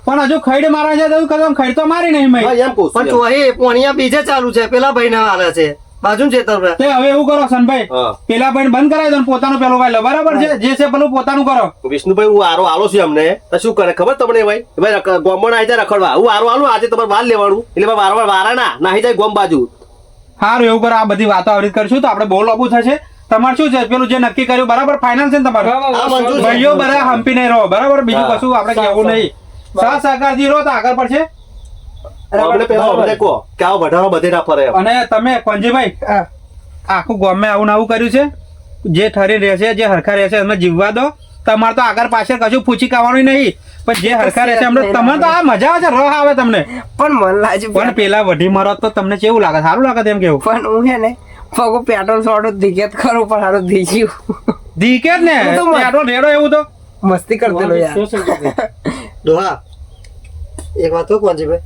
Speaker 4: પણ હજુ ખૈડ મારા છે તો કદમ ખૈડ તો મારી નહીં
Speaker 1: હા
Speaker 4: મય
Speaker 1: એમ કહું છું
Speaker 5: પણ
Speaker 1: એમ.
Speaker 5: ચોરી પાણીયા બીજે ચાલુ છે પેલા ભાઈ ના હાલે છે બાજુ છેતર
Speaker 4: તે હવે એવું કરો સનભાઈ
Speaker 1: હા.
Speaker 4: પેલા ભાઈ બંધ કરાવી દો ને પોતાનું પેલું વાય લો બરાબર છે જે છે પેલું પોતાનું કરો
Speaker 1: વિષ્ણુભાઈ હું આરો આલો છું અમને તો શું કરે ખબર તમને ભાઈ ભાઈ ગોમમાં આવી જાય રખડવા હું આરો આલું આજે તમારે વાર લેવાનું એટલે વારવાર વારા ના નાહી જાય ગોમ બાજુ
Speaker 4: સારું એવું કરો આ બધી વાતો આવરી કરશું તો આપણે બહુ લાંબુ થશે તમારે શું છે પેલું જે નક્કી કર્યું બરાબર ફાઇનાન્સ છે ને તમારું
Speaker 5: આ મંજૂર છે.
Speaker 4: ભાઈઓ બધા હંપી નહીં રહો બરાબર બીજું
Speaker 1: હા.
Speaker 4: કશું આપણે કહેવું નહીં સહ સહકારથી રહો તો આગળ પડશે
Speaker 1: અમને પેલા અમને કહો કે આવો વઢારો બધે ના ફરે એમ.
Speaker 4: અને તમે પંજીભાઈ
Speaker 2: હા.
Speaker 4: આખું ગામમાં આવું ને આવું કર્યું છે જે ઠરી રહેશે જે હરખા રહેશે એમને જીવવા દો તમારે તો આગળ પાછળ કશું પૂછી કાવાનું નહીં પણ જે હરખા રહેશે એમને તમને તો આ મજા આવે છે રહ આવે તમને
Speaker 2: પણ મન લાગે
Speaker 4: પણ પેલા વઢી મરો તો તમને કેવું લાગે સારું લાગે તેમ કેવું
Speaker 2: પણ હું છે ને પગો પેટ્રોલ સોડો દિગેત કરું પણ સારું દીજ્યું
Speaker 4: દીકે જ ને
Speaker 2: હું તો મર-
Speaker 4: આટલો રેડો એવું તો
Speaker 2: મસ્તી કરતેલો યાર
Speaker 5: ડોહા એક વાત કહું કોંજીભાઈ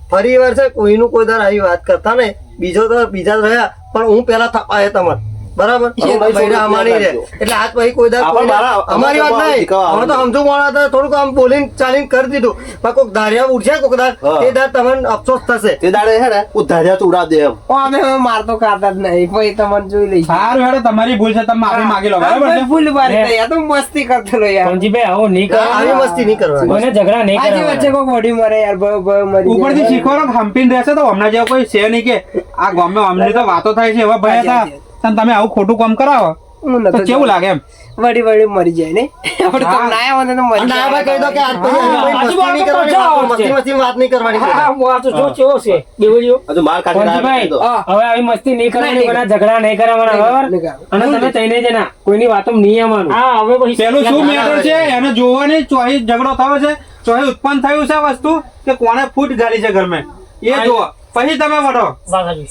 Speaker 5: ફરી વાર છે કોઈનું કોઈ દર આવી વાત કરતા ને બીજો તો બીજા જ રહ્યા પણ હું પેલા થપાય તમારે બરાબર બૈરા અમારી રે એટલે આજ પછી કોઈ દર
Speaker 1: આપણે
Speaker 5: કોઈને-
Speaker 1: મારા-
Speaker 5: અમારી વાત
Speaker 1: અમારા
Speaker 5: નહીં
Speaker 1: શીખવા
Speaker 5: અમે તો સમજુ મોડા હતા થોડુંક આમ બોલીને ચાલીને કરી દીધું પણ કોઈક ધાર્યા ઉઠશે કોઈક દાર
Speaker 1: હા.
Speaker 5: તે દાર તમને અફસોસ થશે
Speaker 1: તે દાડે છે ને ઉધાર્યા તો ઉડા દે એમ
Speaker 2: અમે મારતો ખાતા જ નહીં પછી તમને જોઈ લઈશ
Speaker 4: સારું હેડો તમારી ભૂલ છે તમે માફી માંગી લો બરાબર છે
Speaker 2: ભૂલ મારી થઈ યાર તો મસ્તી કરતેલો યાર
Speaker 6: પંજીભાઈ આવું નહીં કરો
Speaker 5: આવી મસ્તી નહીં કરવાની
Speaker 6: કોઈને ઝઘડા નહીં
Speaker 2: આજે વચ્ચે
Speaker 6: કરવાના
Speaker 2: કોઈ બોડી મરે યાર ભયો ભયો મરી જાય.
Speaker 4: ઉપરથી શીખવાનો હંપીને રહેશે તો હમણાં જેવો કોઈ છે નહીં કે આ ગામમાં અમને તો વાતો થાય છે એવા ભય હતા અને તમે આવું ખોટું કામ કરાવો
Speaker 2: હું નતો
Speaker 4: તો કેવું લાગે એમ
Speaker 2: વળી વળી મરી જાય ને આપણે તો
Speaker 4: હા.
Speaker 2: ના આવ્યો ને તો મરી
Speaker 5: અને
Speaker 2: જાય.
Speaker 5: આ ભાઈ કહી દો કે આજ પછી
Speaker 6: હા,
Speaker 5: કોઈ મસ્તી નહીં કરવાની
Speaker 6: આજુબાજુ
Speaker 5: મસ્તી મસ્તી વાત નહીં કરવાની
Speaker 6: હા, હું આ તો જો કેવો છે દેવળીઓ
Speaker 1: હજુ માર કાઢી
Speaker 6: પંજીભાઈ
Speaker 1: દો
Speaker 2: હા.
Speaker 6: હવે આવી મસ્તી નહીં કરવાની કોઈના ઝઘડા નહીં કરવાના બરાબર
Speaker 2: નહીં કરવાના.
Speaker 6: અને તમે તઈને જ ના કોઈની વાતો નહીં આવવાનું હા હવે પછી
Speaker 4: પેલું શું મેટર છે એને જોવાની ચોહી ઝઘડો થયો છે ચોહી ઉત્પન્ન થયું છે વસ્તુ કે કોને ફૂટ ગાલી છે ઘરમાં એ જુઓ પછી તમે વઢો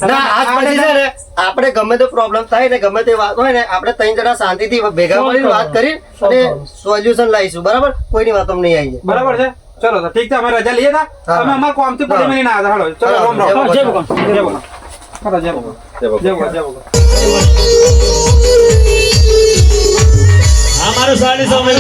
Speaker 5: ના આજ પછી છે ને આપણે ગમે તે પ્રોબ્લેમ થાય ને ગમે તે વાત હોય ને આપણે ત્રણ જણા શાંતિથી ભેગા મળીને વાત કરી અને સોલ્યુશન લાવીશું બરાબર કોઈની વાતો નહીં આવી
Speaker 4: બરાબર છે ચલો તો ઠીક છે અમે રજા લઈએ તા
Speaker 5: હા.
Speaker 4: અમે અમારા કોમથી પડી મળીને આવ્યા હતા. ચલો
Speaker 5: હા,
Speaker 4: રોમ રોમ
Speaker 5: જય
Speaker 6: જય ભગવાન.
Speaker 4: જય ભગવાન. ચલો, જય ભગવાન. જય ભગવાન, જય ભગવાન.
Speaker 7: અમારું સાડી સમય